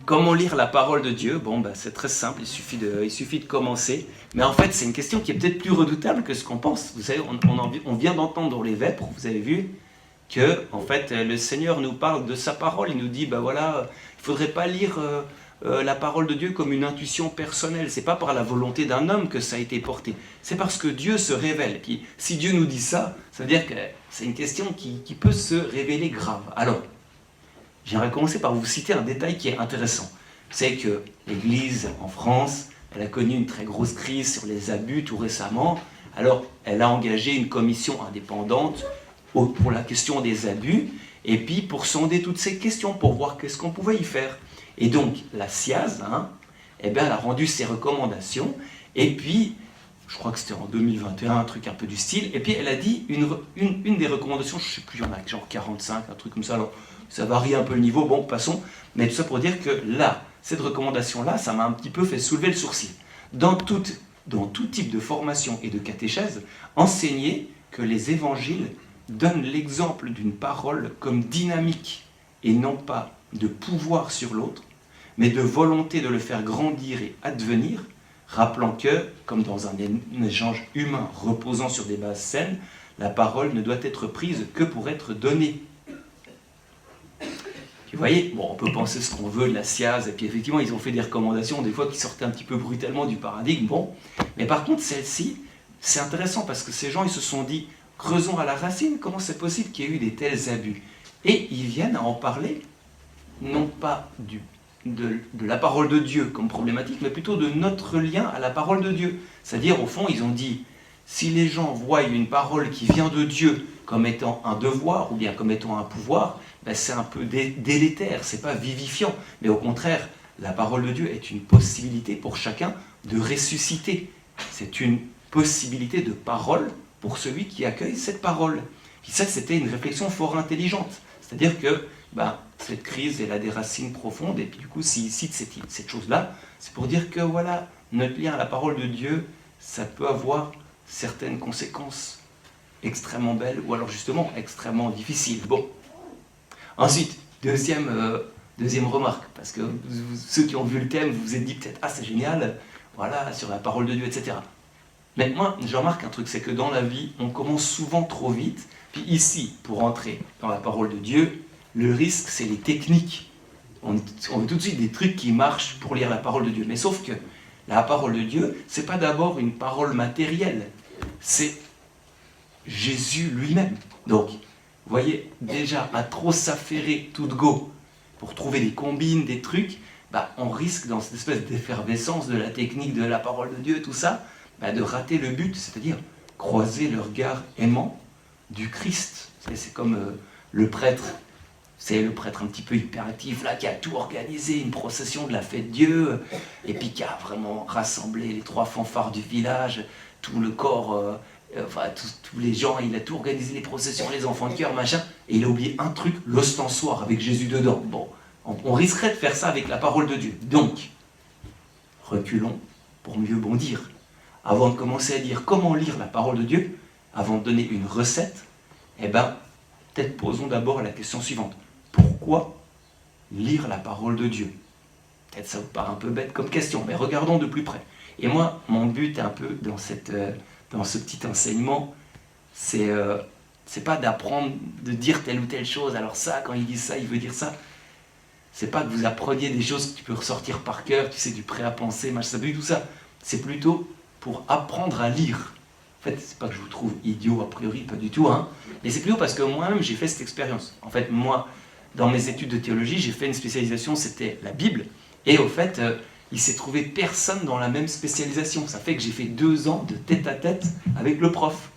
comment lire la parole de Dieu? Bon, c'est très simple, il suffit de commencer. Mais en fait, c'est une question qui est peut-être plus redoutable que ce qu'on pense. Vous savez, on vient d'entendre dans les Vêpres, vous avez vu, que en fait, le Seigneur nous parle de sa parole. Il nous dit, il ne faudrait pas lire la parole de Dieu comme une intuition personnelle. C'est pas par la volonté d'un homme que ça a été porté. C'est parce que Dieu se révèle. Et puis, si Dieu nous dit ça, ça veut dire que c'est une question qui peut se révéler grave. Alors, j'aimerais commencer par vous citer un détail qui est intéressant. C'est que l'Église en France, elle a connu une très grosse crise sur les abus tout récemment. Alors, elle a engagé une commission indépendante pour la question des abus, et puis pour sonder toutes ces questions, pour voir qu'est-ce qu'on pouvait y faire. Et donc, la SIAZ, elle a rendu ses recommandations, et puis, je crois que c'était en 2021, un truc un peu du style, et puis elle a dit une des recommandations, je ne sais plus, il y en a genre 45, un truc comme ça, alors ça varie un peu le niveau, bon, passons, mais tout ça pour dire que là, cette recommandation-là, ça m'a un petit peu fait soulever le sourcil. Dans tout type de formation et de catéchèse, enseigner que les évangiles donnent l'exemple d'une parole comme dynamique, et non pas de pouvoir sur l'autre, mais de volonté de le faire grandir et advenir, rappelant que, comme dans un échange humain reposant sur des bases saines, la parole ne doit être prise que pour être donnée. Vous voyez, bon, on peut penser ce qu'on veut de la SIAZ, et puis effectivement, ils ont fait des recommandations, des fois qui sortaient un petit peu brutalement du paradigme, bon. Mais par contre, celle-ci, c'est intéressant, parce que ces gens, ils se sont dit, creusons à la racine, comment c'est possible qu'il y ait eu des tels abus? Et ils viennent à en parler, non pas de la parole de Dieu comme problématique, mais plutôt de notre lien à la parole de Dieu. C'est-à-dire, au fond, ils ont dit, si les gens voient une parole qui vient de Dieu comme étant un devoir, ou bien comme étant un pouvoir, c'est un peu délétère, c'est pas vivifiant. Mais au contraire, la parole de Dieu est une possibilité pour chacun de ressusciter. C'est une possibilité de parole pour celui qui accueille cette parole. Puis ça, c'était une réflexion fort intelligente. C'est-à-dire que cette crise, elle a des racines profondes, et puis du coup, s'il cite cette chose-là, c'est pour dire que voilà, notre lien à la parole de Dieu, ça peut avoir certaines conséquences extrêmement belles, ou alors justement extrêmement difficiles. Bon. Ensuite, deuxième remarque, parce que ceux qui ont vu le thème, vous vous êtes dit peut-être, ah c'est génial, voilà, sur la parole de Dieu, etc. Mais moi, je remarque un truc, c'est que dans la vie, on commence souvent trop vite, puis ici, pour entrer dans la parole de Dieu, le risque, c'est les techniques. On veut tout de suite des trucs qui marchent pour lire la parole de Dieu. Mais sauf que la parole de Dieu, c'est pas d'abord une parole matérielle, c'est Jésus lui-même. Donc, vous voyez, déjà, à trop s'affairer tout de go pour trouver des combines, des trucs, on risque dans cette espèce d'effervescence de la technique, de la parole de Dieu, tout ça, de rater le but, c'est-à-dire croiser le regard aimant du Christ. C'est comme le prêtre, c'est le prêtre un petit peu hyperactif, là, qui a tout organisé, une procession de la fête de Dieu, et puis qui a vraiment rassemblé les 3 fanfares du village, tout le corps... tous les gens, il a tout organisé, les processions, les enfants de cœur, machin, et il a oublié un truc, l'ostensoir avec Jésus dedans. Bon, on risquerait de faire ça avec la parole de Dieu. Donc, reculons pour mieux bondir. Avant de commencer à dire comment lire la parole de Dieu, avant de donner une recette, peut-être posons d'abord la question suivante. Pourquoi lire la parole de Dieu? Peut-être ça vous paraît un peu bête comme question, mais regardons de plus près. Et moi, mon but est un peu dans ce petit enseignement, c'est pas d'apprendre, de dire telle ou telle chose. Alors ça, quand il dit ça, il veut dire ça. C'est pas que vous appreniez des choses que tu peux ressortir par cœur, tu sais, du prêt à penser, machin, ça veut dire tout ça. C'est plutôt pour apprendre à lire. En fait, c'est pas que je vous trouve idiot a priori, pas du tout, mais c'est plutôt parce que moi-même, j'ai fait cette expérience. En fait, moi, dans mes études de théologie, j'ai fait une spécialisation, c'était la Bible, et au fait... il s'est trouvé personne dans la même spécialisation. Ça fait que j'ai fait 2 ans de tête-à-tête avec le prof.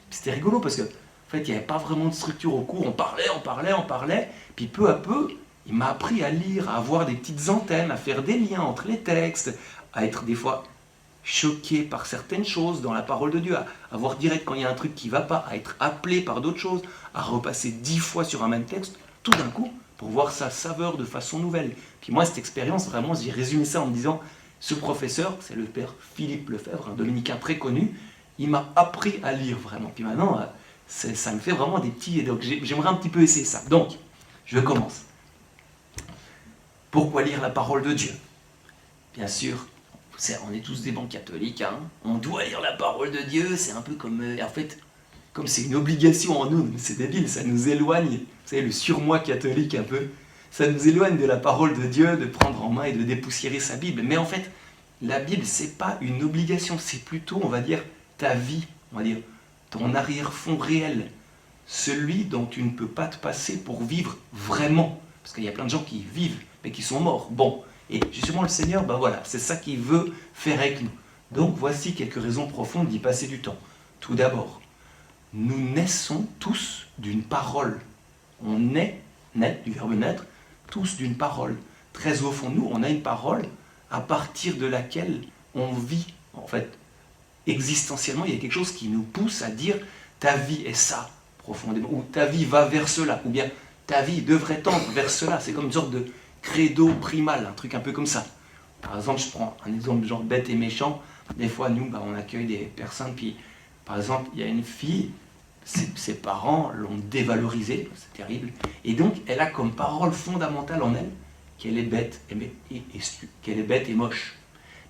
C'était rigolo parce que, en fait, il n'y avait pas vraiment de structure au cours. On parlait. Puis peu à peu, il m'a appris à lire, à avoir des petites antennes, à faire des liens entre les textes, à être des fois choqué par certaines choses dans la parole de Dieu, à voir direct quand il y a un truc qui ne va pas, à être appelé par d'autres choses, à repasser 10 fois sur un même texte, tout d'un coup, pour voir sa saveur de façon nouvelle. Puis moi, cette expérience, vraiment, j'ai résumé ça en me disant, ce professeur, c'est le père Philippe Lefebvre, un dominicain très connu, il m'a appris à lire vraiment. Puis maintenant, ça me fait vraiment des petits... Et donc, j'aimerais un petit peu essayer ça. Donc, je commence. Pourquoi lire la parole de Dieu? Bien sûr, on est tous des bons catholiques, hein. On doit lire la parole de Dieu, c'est un peu comme... en fait, comme c'est une obligation en nous, c'est débile, ça nous éloigne, vous savez, le surmoi catholique un peu, ça nous éloigne de la parole de Dieu, de prendre en main et de dépoussiérer sa Bible. Mais en fait, la Bible, c'est pas une obligation, c'est plutôt, on va dire, ta vie, on va dire, ton arrière-fond réel, celui dont tu ne peux pas te passer pour vivre vraiment. Parce qu'il y a plein de gens qui vivent, mais qui sont morts. Bon, et justement, le Seigneur, ben voilà, c'est ça qu'il veut faire avec nous. Donc, voici quelques raisons profondes d'y passer du temps. Tout d'abord, nous naissons tous d'une parole. On naît du verbe naître, tous d'une parole. Très au fond de nous, on a une parole à partir de laquelle on vit. En fait, existentiellement, il y a quelque chose qui nous pousse à dire ta vie est ça, profondément, ou ta vie va vers cela, ou bien ta vie devrait tendre vers cela. C'est comme une sorte de credo primal, un truc un peu comme ça. Par exemple, je prends un exemple genre bête et méchant. Des fois, nous, on accueille des personnes, puis par exemple, il y a une fille, ses parents l'ont dévalorisée, c'est terrible, et donc elle a comme parole fondamentale en elle qu'elle est bête qu'elle est bête et moche.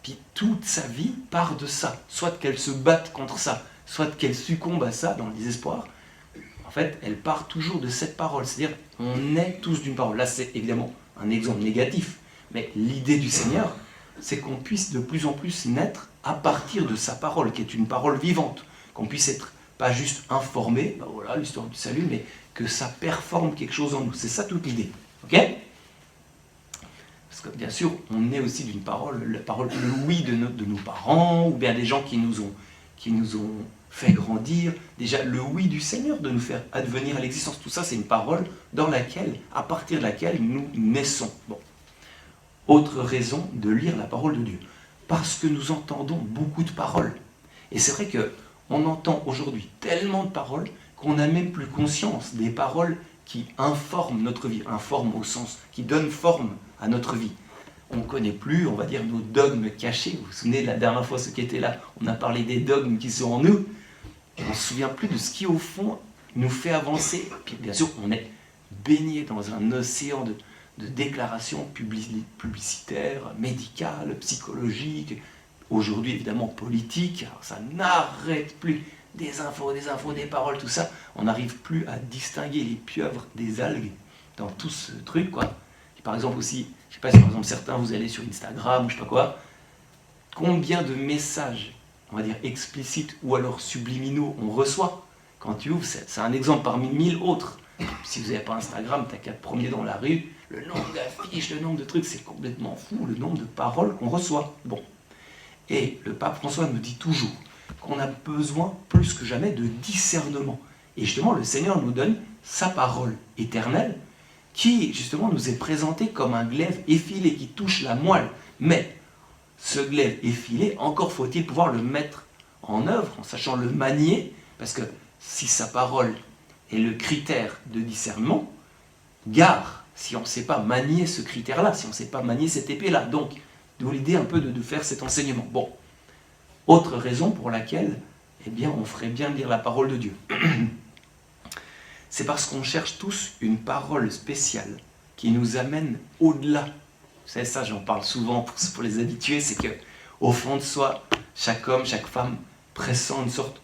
Puis toute sa vie part de ça, soit qu'elle se batte contre ça, soit qu'elle succombe à ça dans le désespoir. En fait, elle part toujours de cette parole, c'est-à-dire on est tous d'une parole. Là, c'est évidemment un exemple négatif, mais l'idée du Seigneur, c'est qu'on puisse de plus en plus naître à partir de sa parole, qui est une parole vivante, qu'on puisse être pas juste informé, ben voilà l'histoire du salut, mais que ça performe quelque chose en nous. C'est ça toute l'idée. Ok? Parce que bien sûr, on est aussi d'une parole, la parole, le oui de nos parents, ou bien des gens qui nous ont fait grandir. Déjà, le oui du Seigneur de nous faire advenir à l'existence. Tout ça, c'est une parole dans laquelle, à partir de laquelle nous naissons. Bon. Autre raison de lire la parole de Dieu. Parce que nous entendons beaucoup de paroles. Et c'est vrai qu'on entend aujourd'hui tellement de paroles qu'on n'a même plus conscience des paroles qui informent notre vie, informent au sens, qui donnent forme à notre vie. On ne connaît plus, on va dire, nos dogmes cachés. Vous vous souvenez de la dernière fois, ceux qui étaient là, on a parlé des dogmes qui sont en nous. Et on ne se souvient plus de ce qui, au fond, nous fait avancer. Puis, bien sûr, on est baigné dans un océan de déclarations publicitaires, médicales, psychologiques, aujourd'hui évidemment politiques. Alors, ça n'arrête plus. Des infos, des paroles, tout ça. On n'arrive plus à distinguer les pieuvres des algues dans tout ce truc, quoi. Et par exemple aussi, je ne sais pas si par exemple certains, vous allez sur Instagram ou je ne sais pas quoi, combien de messages, on va dire explicites ou alors subliminaux on reçoit quand tu ouvres, c'est un exemple parmi 1000 autres. Si vous n'avez pas Instagram, tu n'as qu'à te promener dans la rue, le nombre d'affiches, le nombre de trucs, c'est complètement fou, le nombre de paroles qu'on reçoit. Bon. Et le pape François nous dit toujours qu'on a besoin plus que jamais de discernement. Et justement, le Seigneur nous donne sa parole éternelle qui, justement, nous est présentée comme un glaive effilé qui touche la moelle. Mais ce glaive effilé, encore faut-il pouvoir le mettre en œuvre, en sachant le manier, parce que si sa parole est le critère de discernement, gare si on ne sait pas manier ce critère-là, si on ne sait pas manier cette épée-là. Donc, d'où l'idée un peu de faire cet enseignement. Bon. Autre raison pour laquelle, eh bien, on ferait bien lire la parole de Dieu. C'est parce qu'on cherche tous une parole spéciale qui nous amène au-delà. Vous savez, ça, j'en parle souvent pour les habitués, c'est que au fond de soi, chaque homme, chaque femme pressent une sorte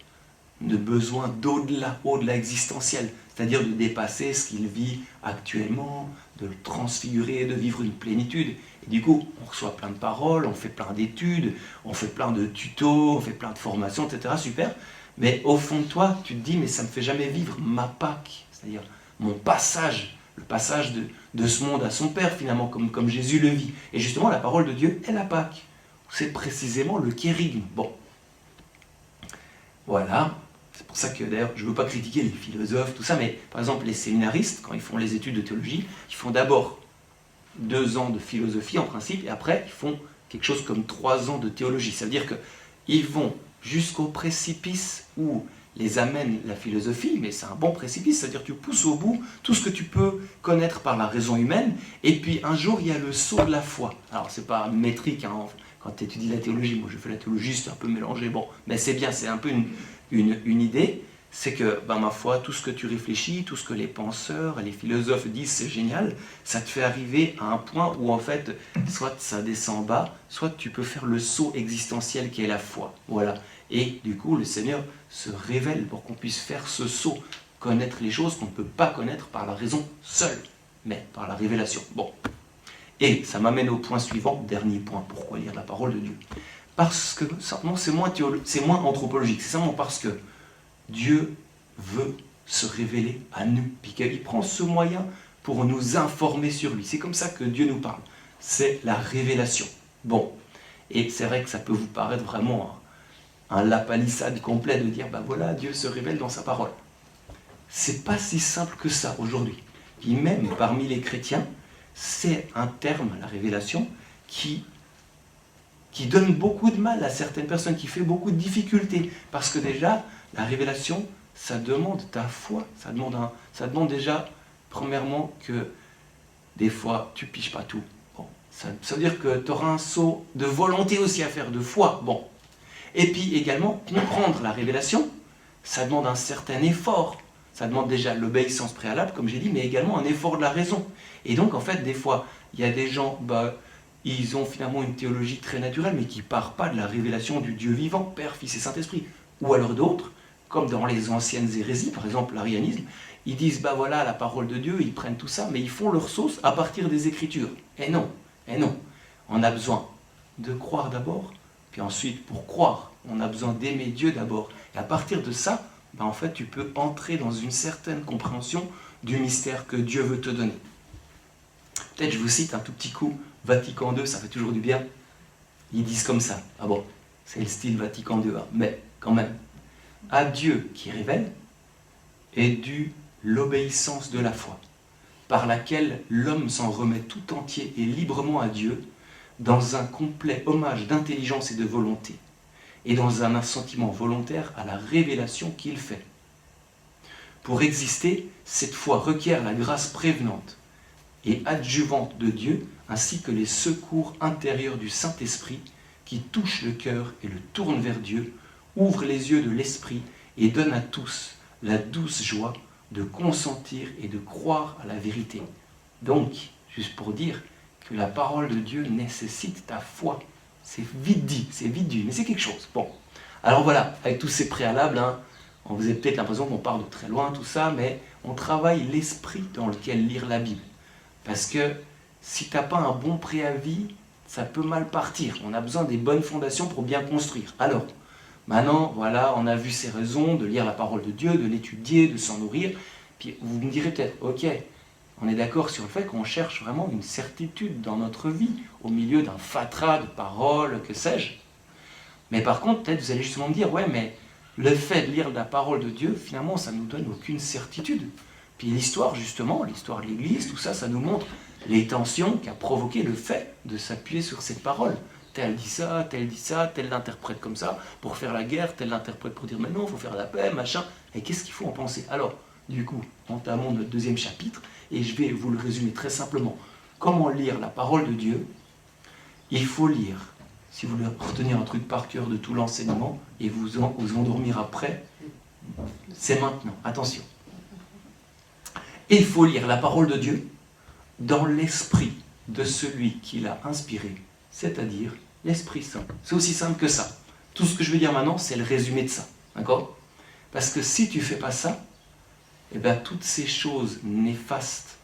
de besoin d'au-delà, au-delà existentiel, c'est-à-dire de dépasser ce qu'il vit actuellement, de le transfigurer, de vivre une plénitude. Et du coup, on reçoit plein de paroles, on fait plein d'études, on fait plein de tutos, on fait plein de formations, etc. Super. Mais au fond de toi, tu te dis, mais ça ne me fait jamais vivre ma Pâque, c'est-à-dire mon passage, le passage de ce monde à son Père, finalement, comme Jésus le vit. Et justement, la parole de Dieu est la Pâque. C'est précisément le kérigme. Bon. Voilà. C'est pour ça que, d'ailleurs, je ne veux pas critiquer les philosophes, tout ça, mais par exemple, les séminaristes, quand ils font les études de théologie, ils font d'abord 2 ans de philosophie, en principe, et après, ils font quelque chose comme 3 ans de théologie. Ça veut dire qu'ils vont jusqu'au précipice où les amène la philosophie, mais c'est un bon précipice, c'est-à-dire que tu pousses au bout tout ce que tu peux connaître par la raison humaine, et puis un jour, il y a le saut de la foi. Alors, c'est pas métrique, hein, quand tu étudies la théologie, moi je fais la théologie, c'est un peu mélangé, bon, mais c'est bien, c'est un peu une idée, c'est que, ma foi, tout ce que tu réfléchis, tout ce que les penseurs et les philosophes disent, c'est génial, ça te fait arriver à un point où, en fait, soit ça descend bas, soit tu peux faire le saut existentiel qui est la foi. Voilà. Et du coup, le Seigneur se révèle pour qu'on puisse faire ce saut, connaître les choses qu'on ne peut pas connaître par la raison seule, mais par la révélation. Bon. Et ça m'amène au point suivant, dernier point, pourquoi lire la parole de Dieu? Parce que, simplement, c'est moins anthropologique, c'est simplement parce que Dieu veut se révéler à nous, puis qu'il prend ce moyen pour nous informer sur lui. C'est comme ça que Dieu nous parle. C'est la révélation. Bon, et c'est vrai que ça peut vous paraître vraiment un lapalissade complet de dire, voilà, Dieu se révèle dans sa parole. C'est pas si simple que ça aujourd'hui. Puis même parmi les chrétiens, c'est un terme, la révélation, qui donne beaucoup de mal à certaines personnes, qui fait beaucoup de difficultés. Parce que déjà, la révélation, ça demande ta foi. Ça demande déjà, premièrement, que des fois, tu piges pas tout. Bon, ça veut dire que tu auras un saut de volonté aussi à faire, de foi. Bon. Et puis également, comprendre la révélation, ça demande un certain effort. Ça demande déjà l'obéissance préalable, comme j'ai dit, mais également un effort de la raison. Et donc, en fait, des fois, il y a des gens, ils ont finalement une théologie très naturelle, mais qui ne part pas de la révélation du Dieu vivant, Père, Fils et Saint-Esprit. Ou alors d'autres, comme dans les anciennes hérésies, par exemple l'arianisme, ils disent, voilà, la parole de Dieu, ils prennent tout ça, mais ils font leur sauce à partir des Écritures. Et non. On a besoin de croire d'abord, puis ensuite, pour croire, on a besoin d'aimer Dieu d'abord. Et à partir de ça, en fait, tu peux entrer dans une certaine compréhension du mystère que Dieu veut te donner. Peut-être je vous cite un tout petit coup, Vatican II, ça fait toujours du bien. Ils disent comme ça. Ah bon, c'est le style Vatican II, mais quand même. À Dieu qui révèle est due l'obéissance de la foi, par laquelle l'homme s'en remet tout entier et librement à Dieu, dans un complet hommage d'intelligence et de volonté, et dans un assentiment volontaire à la révélation qu'il fait. Pour exister, cette foi requiert la grâce prévenante et adjuvante de Dieu, ainsi que les secours intérieurs du Saint-Esprit qui touche le cœur et le tourne vers Dieu, ouvre les yeux de l'Esprit et donne à tous la douce joie de consentir et de croire à la vérité. Donc, juste pour dire que la parole de Dieu nécessite ta foi. C'est vite dit, mais c'est quelque chose. Bon, alors voilà, avec tous ces préalables, on vous a peut-être l'impression qu'on part de très loin, tout ça, mais on travaille l'esprit dans lequel lire la Bible. Parce que si tu n'as pas un bon préavis, ça peut mal partir. On a besoin des bonnes fondations pour bien construire. Alors, maintenant, voilà, on a vu ces raisons de lire la parole de Dieu, de l'étudier, de s'en nourrir. Puis vous me direz peut-être, ok, on est d'accord sur le fait qu'on cherche vraiment une certitude dans notre vie, au milieu d'un fatras de paroles, que sais-je. Mais par contre, peut-être vous allez justement me dire, ouais, mais le fait de lire la parole de Dieu, finalement, ça ne nous donne aucune certitude. Puis l'histoire, justement, l'histoire de l'Église, tout ça, ça nous montre les tensions qu'a provoqué le fait de s'appuyer sur cette parole. Tel dit ça, tel l'interprète comme ça, pour faire la guerre, tel l'interprète pour dire, mais non, il faut faire la paix, machin. Et qu'est-ce qu'il faut en penser? Alors, du coup, entamons notre deuxième chapitre, et je vais vous le résumer très simplement. Comment lire la parole de Dieu? Il faut lire, si vous voulez retenir un truc par cœur de tout l'enseignement, et vous endormir après, c'est maintenant, attention. Il faut lire la parole de Dieu dans l'esprit de celui qui l'a inspiré, c'est-à-dire l'Esprit Saint. C'est aussi simple que ça. Tout ce que je vais dire maintenant, c'est le résumé de ça. D'accord? Parce que si tu ne fais pas ça, toutes ces choses néfastes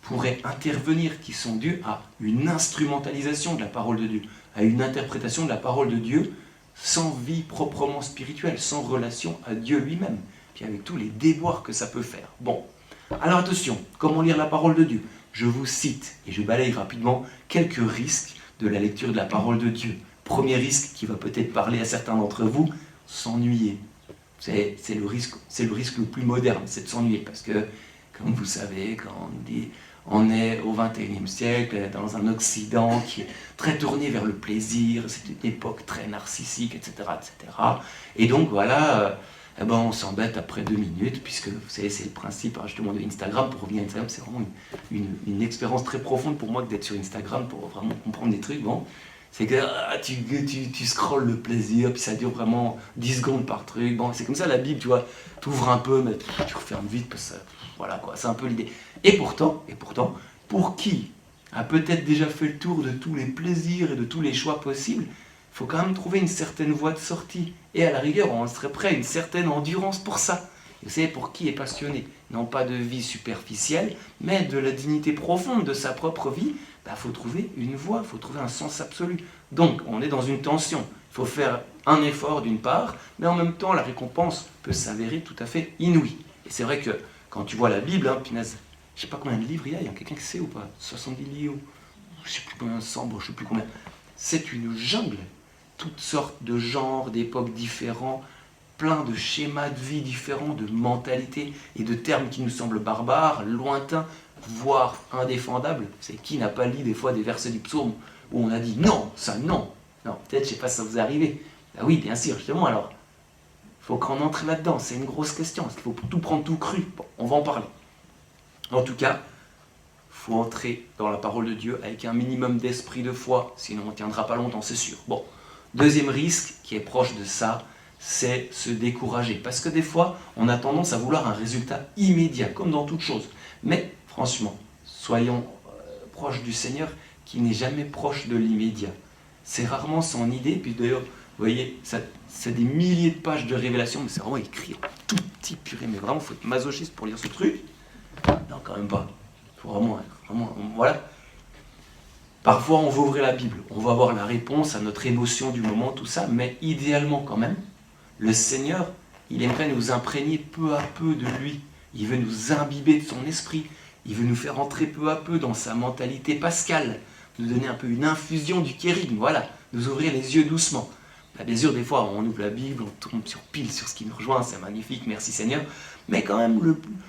pourraient intervenir qui sont dues à une instrumentalisation de la parole de Dieu, à une interprétation de la parole de Dieu sans vie proprement spirituelle, sans relation à Dieu lui-même, puis avec tous les déboires que ça peut faire. Bon, alors attention, comment lire la parole de Dieu? Je vous cite, et je balaye rapidement, quelques risques de la lecture de la parole de Dieu. Premier risque qui va peut-être parler à certains d'entre vous, s'ennuyer. C'est le risque le plus moderne, c'est de s'ennuyer, parce que, comme vous savez, quand on dit on est au XXIe siècle, dans un Occident qui est très tourné vers le plaisir, c'est une époque très narcissique, etc. etc. Et donc voilà, on s'embête après 2 minutes, puisque vous savez, c'est le principe justement de Instagram. Pour revenir à Instagram, c'est vraiment une expérience très profonde pour moi que d'être sur Instagram, pour vraiment comprendre des trucs. Bon. C'est que tu scrolles le plaisir, puis ça dure vraiment 10 secondes par truc. Bon, c'est comme ça la Bible, tu vois. Tu ouvres un peu, mais tu refermes vite, parce que voilà quoi, c'est un peu l'idée. Et pourtant, pour qui a peut-être déjà fait le tour de tous les plaisirs et de tous les choix possibles, il faut quand même trouver une certaine voie de sortie. Et à la rigueur, on serait prêt à une certaine endurance pour ça. Et vous savez, pour qui est passionné, non pas de vie superficielle, mais de la dignité profonde de sa propre vie, faut trouver une voie, il faut trouver un sens absolu. Donc, on est dans une tension. Il faut faire un effort d'une part, mais en même temps, la récompense peut s'avérer tout à fait inouïe. Et c'est vrai que quand tu vois la Bible, punaise, je ne sais pas combien de livres il y a quelqu'un qui sait ou pas 70 livres, je ne sais plus combien, 100, je ne sais plus combien. C'est une jungle. Toutes sortes de genres, d'époques différents, plein de schémas de vie différents, de mentalités et de termes qui nous semblent barbares, lointains, voire indéfendables. C'est qui n'a pas lu des fois des versets du psaume où on a dit non, ça non. Non, peut-être, je ne sais pas si ça vous est arrivé. Ah oui, bien sûr, justement, alors, il faut qu'on entre là-dedans, c'est une grosse question. Est-ce qu'il faut tout prendre tout cru? Bon, on va en parler. En tout cas, il faut entrer dans la parole de Dieu avec un minimum d'esprit de foi, sinon on ne tiendra pas longtemps, c'est sûr. Bon, deuxième risque qui est proche de ça, c'est se décourager. Parce que des fois, on a tendance à vouloir un résultat immédiat, comme dans toute chose. Mais franchement, soyons proches du Seigneur qui n'est jamais proche de l'immédiat. C'est rarement son idée, puis d'ailleurs, vous voyez, c'est des milliers de pages de révélation, mais c'est vraiment écrit en tout petit purée, mais vraiment, il faut être masochiste pour lire ce truc. Non, quand même pas. Il faut vraiment être, voilà. Parfois, on va ouvrir la Bible, on va avoir la réponse à notre émotion du moment, tout ça, mais idéalement quand même, le Seigneur, il aimerait nous imprégner peu à peu de lui. Il veut nous imbiber de son esprit. Il veut nous faire entrer peu à peu dans sa mentalité pascale, nous donner un peu une infusion du kérigme, voilà, nous ouvrir les yeux doucement. Bien sûr, des fois, on ouvre la Bible, on tombe sur pile sur ce qui nous rejoint, c'est magnifique, merci Seigneur. Mais quand même,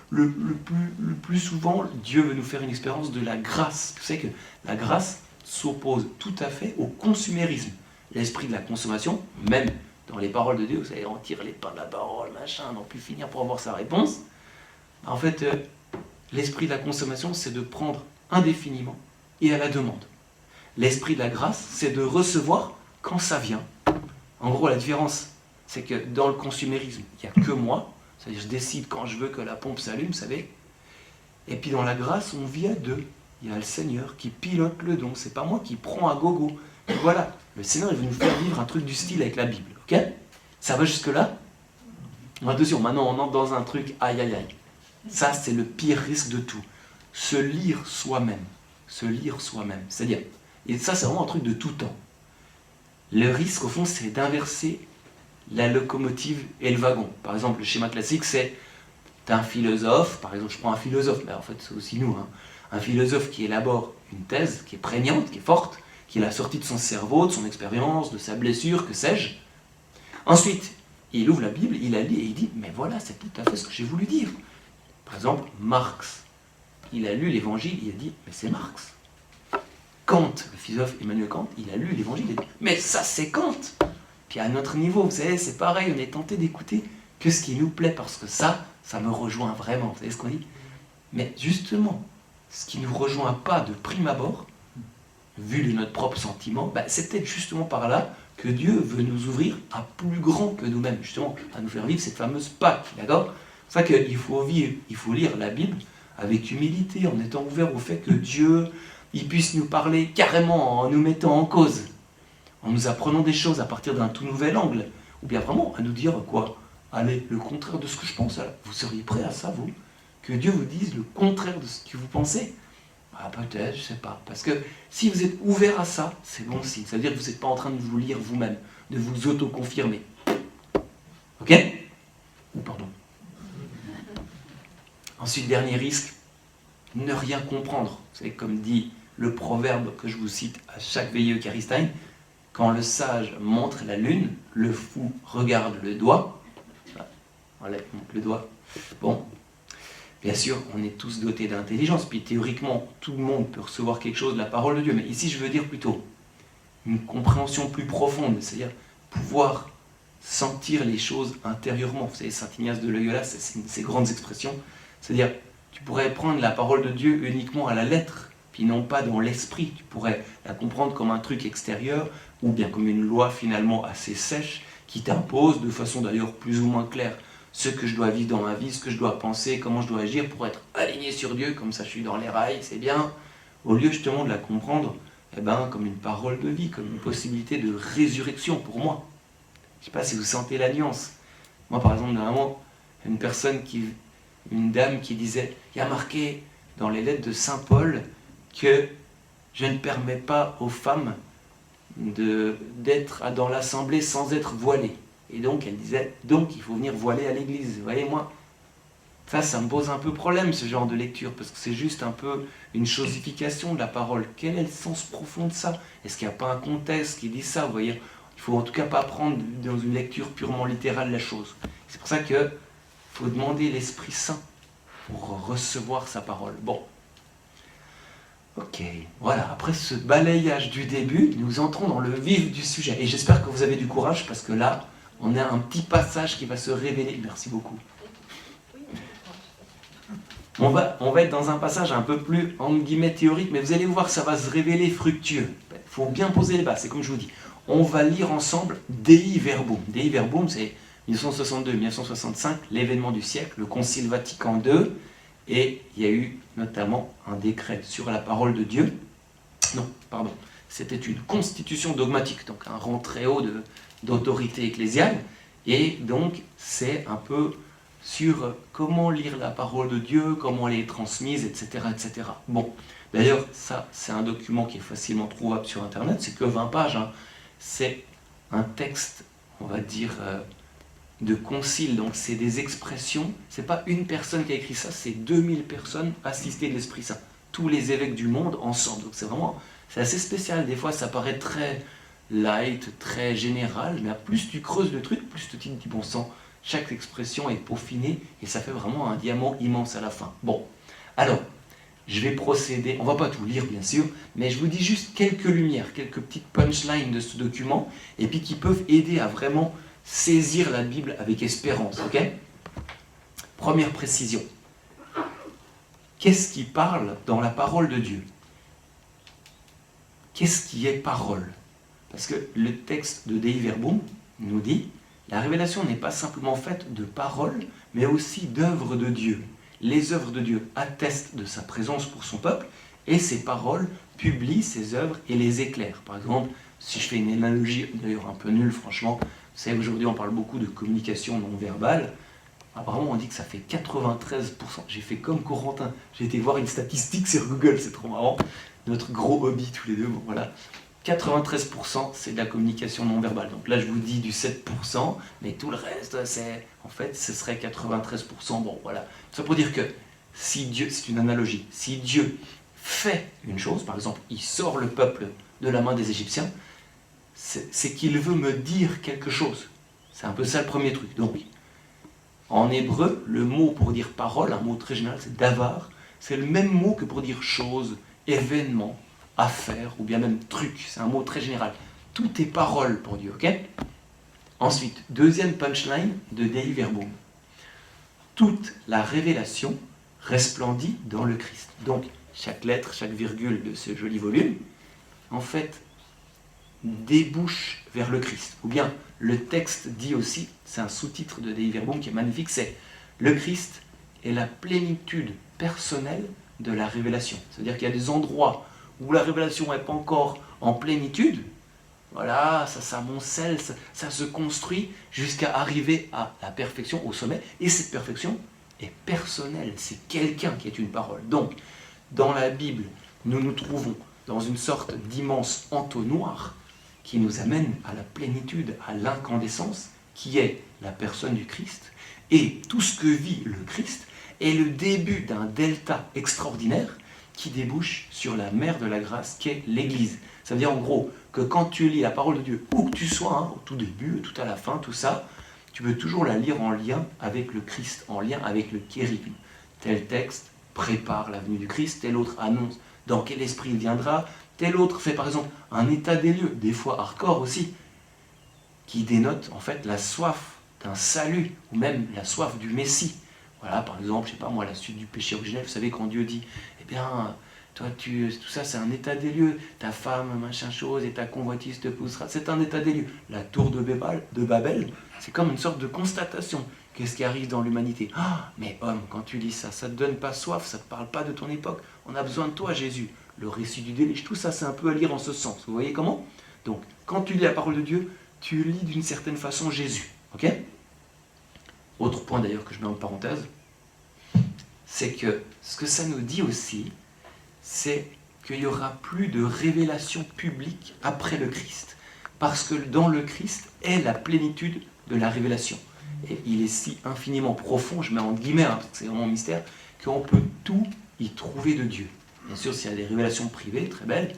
le plus souvent, Dieu veut nous faire une expérience de la grâce. Vous savez que la grâce s'oppose tout à fait au consumérisme. L'esprit de la consommation, même dans les paroles de Dieu, vous savez, on tire les pains de la parole, machin, on n'a plus finir pour avoir sa réponse. En fait, l'esprit de la consommation, c'est de prendre indéfiniment et à la demande. L'esprit de la grâce, c'est de recevoir quand ça vient. En gros, la différence, c'est que dans le consumérisme, il n'y a que moi, c'est-à-dire je décide quand je veux que la pompe s'allume, vous savez. Et puis dans la grâce, on vit à deux. Il y a le Seigneur qui pilote le don, c'est pas moi qui prends à gogo. Et voilà, le Seigneur, il veut nous faire vivre un truc du style avec la Bible, ok? Ça va jusque-là? Attention, maintenant on entre dans un truc, aïe aïe aïe. Ça, c'est le pire risque de tout. Se lire soi-même. Se lire soi-même. C'est-à-dire, et ça, c'est vraiment un truc de tout temps. Le risque, au fond, c'est d'inverser la locomotive et le wagon. Par exemple, le schéma classique, c'est t'as un philosophe, par exemple, je prends un philosophe, mais en fait, c'est aussi nous, un philosophe qui élabore une thèse qui est prégnante, qui est forte, qui l'a sortie de son cerveau, de son expérience, de sa blessure, que sais-je. Ensuite, il ouvre la Bible, il la lit et il dit, mais voilà, c'est tout à fait ce que j'ai voulu dire. Par exemple, Marx, il a lu l'Évangile, il a dit, mais c'est Marx. Kant, le philosophe Emmanuel Kant, il a lu l'Évangile, il a dit, mais ça c'est Kant. Puis à notre niveau, vous savez, c'est pareil, on est tenté d'écouter que ce qui nous plaît, parce que ça me rejoint vraiment, vous savez ce qu'on dit? Mais justement, ce qui ne nous rejoint pas de prime abord, vu de notre propre sentiment, c'est peut-être justement par là que Dieu veut nous ouvrir à plus grand que nous-mêmes, justement, à nous faire vivre cette fameuse Pâque, d'accord? C'est pour ça qu'il faut vivre, il faut lire la Bible avec humilité, en étant ouvert au fait que Dieu, il puisse nous parler carrément en nous mettant en cause, en nous apprenant des choses à partir d'un tout nouvel angle, ou bien vraiment à nous dire quoi? Allez, le contraire de ce que je pense, alors, vous seriez prêt à ça, vous? Que Dieu vous dise le contraire de ce que vous pensez? Peut-être, je ne sais pas. Parce que si vous êtes ouvert à ça, c'est bon signe. Ça veut dire que vous n'êtes pas en train de vous lire vous-même, de vous auto-confirmer. Ok? Pardon. Ensuite, dernier risque, ne rien comprendre. Vous savez, comme dit le proverbe que je vous cite à chaque veillée eucharistique, quand le sage montre la lune, le fou regarde le doigt. Voilà, il montre le doigt. Bon, bien sûr, on est tous dotés d'intelligence, puis théoriquement, tout le monde peut recevoir quelque chose de la parole de Dieu. Mais ici, je veux dire plutôt une compréhension plus profonde, c'est-à-dire pouvoir sentir les choses intérieurement. Vous savez, Saint Ignace de Loyola, c'est ces grandes expressions. C'est-à-dire, tu pourrais prendre la parole de Dieu uniquement à la lettre, puis non pas dans l'esprit. Tu pourrais la comprendre comme un truc extérieur, ou bien comme une loi finalement assez sèche, qui t'impose, de façon d'ailleurs plus ou moins claire, ce que je dois vivre dans ma vie, ce que je dois penser, comment je dois agir pour être aligné sur Dieu, comme ça je suis dans les rails, c'est bien. Au lieu justement de la comprendre comme une parole de vie, comme une possibilité de résurrection pour moi. Je ne sais pas si vous sentez la nuance. Moi par exemple, normalement, une dame qui disait, il y a marqué dans les lettres de Saint Paul que je ne permets pas aux femmes d'être dans l'assemblée sans être voilées. Et donc elle disait, donc il faut venir voiler à l'église. Vous voyez, moi, ça me pose un peu problème ce genre de lecture, parce que c'est juste un peu une chosification de la parole. Quel est le sens profond de ça? Est-ce qu'il n'y a pas un contexte qui dit ça? Vous voyez, il faut en tout cas pas prendre dans une lecture purement littérale la chose. C'est pour ça qu'il faut demander l'Esprit Saint pour recevoir sa parole. Bon. Ok, voilà, après ce balayage du début, nous entrons dans le vif du sujet. Et j'espère que vous avez du courage, parce que là, on a un petit passage qui va se révéler. Merci beaucoup. On va être dans un passage un peu plus, entre guillemets, théorique, mais vous allez voir, ça va se révéler fructueux. Il faut bien poser les bases, c'est comme je vous dis. On va lire ensemble Dei Verbum. Dei Verbum, c'est 1962-1965, l'événement du siècle, le Concile Vatican II, et il y a eu notamment un décret sur la parole de Dieu. Non, pardon, c'était une constitution dogmatique, donc un rang très haut d'autorité ecclésiale, et donc c'est un peu sur comment lire la parole de Dieu, comment elle est transmise, etc. etc. Bon, d'ailleurs, ça, c'est un document qui est facilement trouvable sur Internet, c'est que 20 pages, hein. C'est un texte, on va dire, de concile, donc c'est des expressions, c'est pas une personne qui a écrit ça, c'est 2000 personnes assistées de l'Esprit Saint, tous les évêques du monde ensemble, donc c'est assez spécial, des fois ça paraît très light, très général, mais plus tu creuses le truc, plus tu te dis, bon sang, chaque expression est peaufinée, et ça fait vraiment un diamant immense à la fin. Bon, alors, je vais procéder, on ne va pas tout lire bien sûr, mais je vous dis juste quelques lumières, quelques petites punchlines de ce document, et puis qui peuvent aider à vraiment saisir la Bible avec espérance, ok? Première précision. Qu'est-ce qui parle dans la parole de Dieu? Qu'est-ce qui est parole? Parce que le texte de Dei Verbum nous dit, la révélation n'est pas simplement faite de paroles, mais aussi d'œuvres de Dieu. Les œuvres de Dieu attestent de sa présence pour son peuple, et ses paroles publient ses œuvres et les éclairent. Par exemple, si je fais une analogie, d'ailleurs un peu nulle franchement, vous savez, aujourd'hui on parle beaucoup de communication non verbale. Apparemment on dit que ça fait 93%. J'ai fait comme Corentin, j'ai été voir une statistique sur Google, c'est trop marrant. Notre gros hobby tous les deux, bon voilà. 93% c'est de la communication non verbale. Donc là je vous dis du 7%, mais tout le reste, en fait, ce serait 93%. Bon voilà. Ça pour dire que si Dieu, c'est une analogie, si Dieu fait une chose, par exemple, il sort le peuple de la main des Égyptiens, c'est qu'il veut me dire quelque chose. C'est un peu ça le premier truc. Donc, en hébreu, le mot pour dire parole, un mot très général, c'est davar. C'est le même mot que pour dire chose, événement, affaire, ou bien même truc. C'est un mot très général. Tout est parole pour Dieu, ok? Ensuite, deuxième punchline de Dei Verbum. Toute la révélation resplendit dans le Christ. Donc, chaque lettre, chaque virgule de ce joli volume, en fait, débouche vers le Christ. Ou bien, le texte dit aussi, c'est un sous-titre de Dei Verbum qui est magnifique, c'est « Le Christ est la plénitude personnelle de la révélation ». C'est-à-dire qu'il y a des endroits où la révélation n'est pas encore en plénitude, voilà, ça s'amoncelle, ça se construit jusqu'à arriver à la perfection, au sommet, et cette perfection est personnelle, c'est quelqu'un qui est une parole. Donc, dans la Bible, nous nous trouvons dans une sorte d'immense entonnoir qui nous amène à la plénitude, à l'incandescence, qui est la personne du Christ. Et tout ce que vit le Christ est le début d'un delta extraordinaire qui débouche sur la mer de la grâce qu'est l'Église. Ça veut dire en gros que quand tu lis la parole de Dieu, où que tu sois, hein, au tout début, tout à la fin, tout ça, tu peux toujours la lire en lien avec le Christ, en lien avec le kérigme. Tel texte prépare la venue du Christ, tel autre annonce dans quel esprit il viendra, tel autre fait par exemple un état des lieux, des fois hardcore aussi, qui dénote en fait la soif d'un salut, ou même la soif du Messie. Voilà, par exemple, je sais pas moi, la suite du péché originel, vous savez quand Dieu dit, eh bien, Toi, tout ça, c'est un état des lieux. Ta femme, machin chose, et ta convoitise te poussera. C'est un état des lieux. La tour de Babel, c'est comme une sorte de constatation. Qu'est-ce qui arrive dans l'humanité? Ah, mais homme, quand tu lis ça, ça ne te donne pas soif, ça ne te parle pas de ton époque. On a besoin de toi, Jésus. Le récit du déluge, tout ça, c'est un peu à lire en ce sens. Vous voyez comment? Donc, quand tu lis la parole de Dieu, tu lis d'une certaine façon Jésus. Ok? Autre point d'ailleurs que je mets en parenthèse, c'est que ce que ça nous dit aussi, c'est qu'il n'y aura plus de révélation publique après le Christ. Parce que dans le Christ est la plénitude de la révélation. Et il est si infiniment profond, je mets en guillemets, parce que c'est vraiment un mystère, qu'on peut tout y trouver de Dieu. Bien sûr, s'il y a des révélations privées, très belles,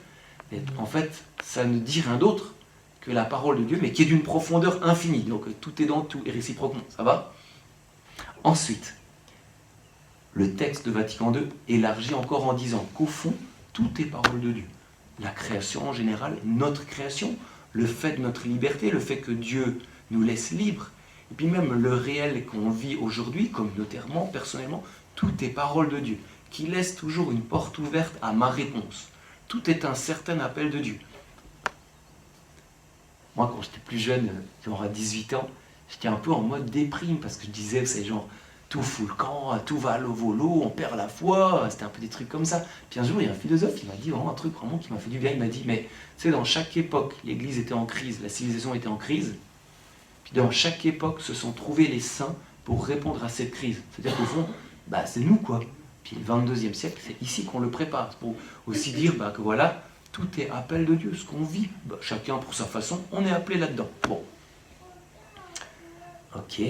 mais en fait, ça ne dit rien d'autre que la parole de Dieu, mais qui est d'une profondeur infinie. Donc tout est dans tout, et réciproquement, ça va? Ensuite, le texte de Vatican II élargit encore en disant qu'au fond, tout est parole de Dieu. La création en général, notre création, le fait de notre liberté, le fait que Dieu nous laisse libres, et puis même le réel qu'on vit aujourd'hui, communautairement, personnellement, tout est parole de Dieu, qui laisse toujours une porte ouverte à ma réponse. Tout est un certain appel de Dieu. Moi, quand j'étais plus jeune, genre à 18 ans, j'étais un peu en mode déprime, parce que je disais, c'est genre, tout fout le camp, tout va à l'eau volo, on perd la foi, c'était un peu des trucs comme ça. Puis un jour, il y a un philosophe qui m'a dit vraiment un truc vraiment qui m'a fait du bien. Il m'a dit, mais tu sais, dans chaque époque, l'Église était en crise, la civilisation était en crise. Puis dans chaque époque, se sont trouvés les saints pour répondre à cette crise. C'est-à-dire qu'au fond, bah, c'est nous, quoi. Puis le 22e siècle, c'est ici qu'on le prépare. C'est pour aussi dire bah, que voilà, tout est appel de Dieu. Ce qu'on vit, bah, chacun pour sa façon, on est appelé là-dedans. Bon. Ok.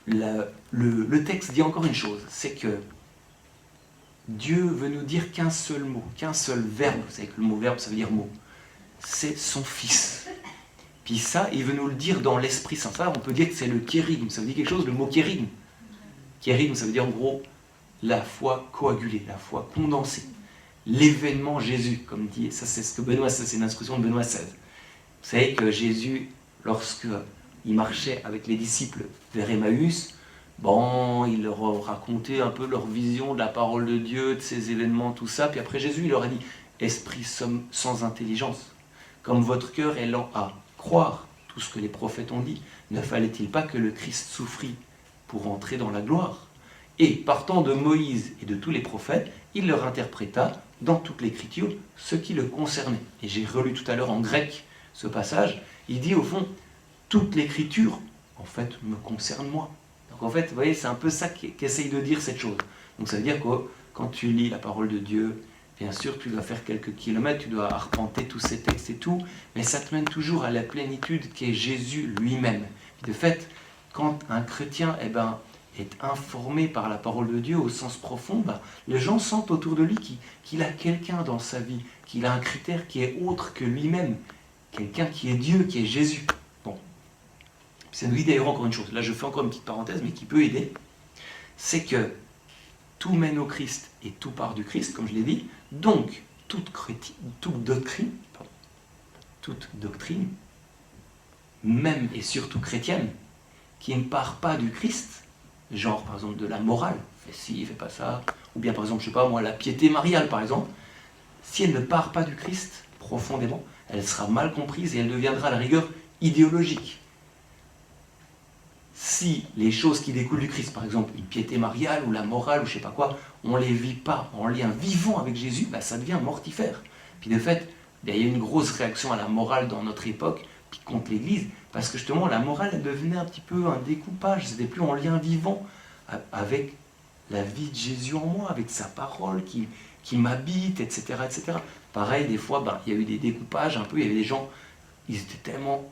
Le texte dit encore une chose, c'est que Dieu veut nous dire qu'un seul mot, qu'un seul verbe, vous savez que le mot verbe ça veut dire mot, c'est son Fils. Puis ça, il veut nous le dire dans l'Esprit Saint. Ça, on peut dire que c'est le kérigme, ça veut dire quelque chose, le mot kérigme. Kérigme, ça veut dire en gros la foi coagulée, la foi condensée. L'événement Jésus, comme dit, ça c'est ce que Benoît XVI, c'est une instruction de Benoît XVI. Vous savez que Jésus, lorsque il marchait avec les disciples vers Emmaüs, bon, il leur racontait un peu leur vision de la parole de Dieu, de ces événements, tout ça. Puis après Jésus, il leur a dit, esprit sans intelligence, comme votre cœur est lent à croire tout ce que les prophètes ont dit, ne fallait-il pas que le Christ souffrit pour entrer dans la gloire? Et partant de Moïse et de tous les prophètes, il leur interpréta dans toute l'Écriture ce qui le concernait. Et j'ai relu tout à l'heure en grec ce passage, il dit au fond, toute l'Écriture, en fait, me concerne moi. Donc en fait, vous voyez, c'est un peu ça qu'essaye de dire cette chose. Donc ça veut dire que quand tu lis la parole de Dieu, bien sûr, tu dois faire quelques kilomètres, tu dois arpenter tous ces textes et tout, mais ça te mène toujours à la plénitude qu'est Jésus lui-même. De fait, quand un chrétien est informé par la parole de Dieu au sens profond, les gens sentent autour de lui qu'il a quelqu'un dans sa vie, qu'il a un critère qui est autre que lui-même, quelqu'un qui est Dieu, qui est Jésus. Bon. Ça nous dit d'ailleurs encore une chose, là je fais encore une petite parenthèse, mais qui peut aider, c'est que tout mène au Christ et tout part du Christ, comme je l'ai dit, donc toute doctrine, même et surtout chrétienne, qui ne part pas du Christ, genre par exemple de la morale, fais ci, fais pas ça, ou bien par exemple, je sais pas moi, la piété mariale par exemple, si elle ne part pas du Christ profondément, elle sera mal comprise et elle deviendra à la rigueur idéologique. Si les choses qui découlent du Christ, par exemple une piété mariale ou la morale ou je sais pas quoi, on ne les vit pas en lien vivant avec Jésus, ça devient mortifère. Puis de fait, il y a une grosse réaction à la morale dans notre époque, puis contre l'Église, parce que justement la morale elle devenait un petit peu un découpage, c'était plus en lien vivant avec la vie de Jésus en moi, avec sa parole qui m'habite, etc., etc. Pareil, des fois, il y a eu des découpages un peu, il y avait des gens, ils étaient tellement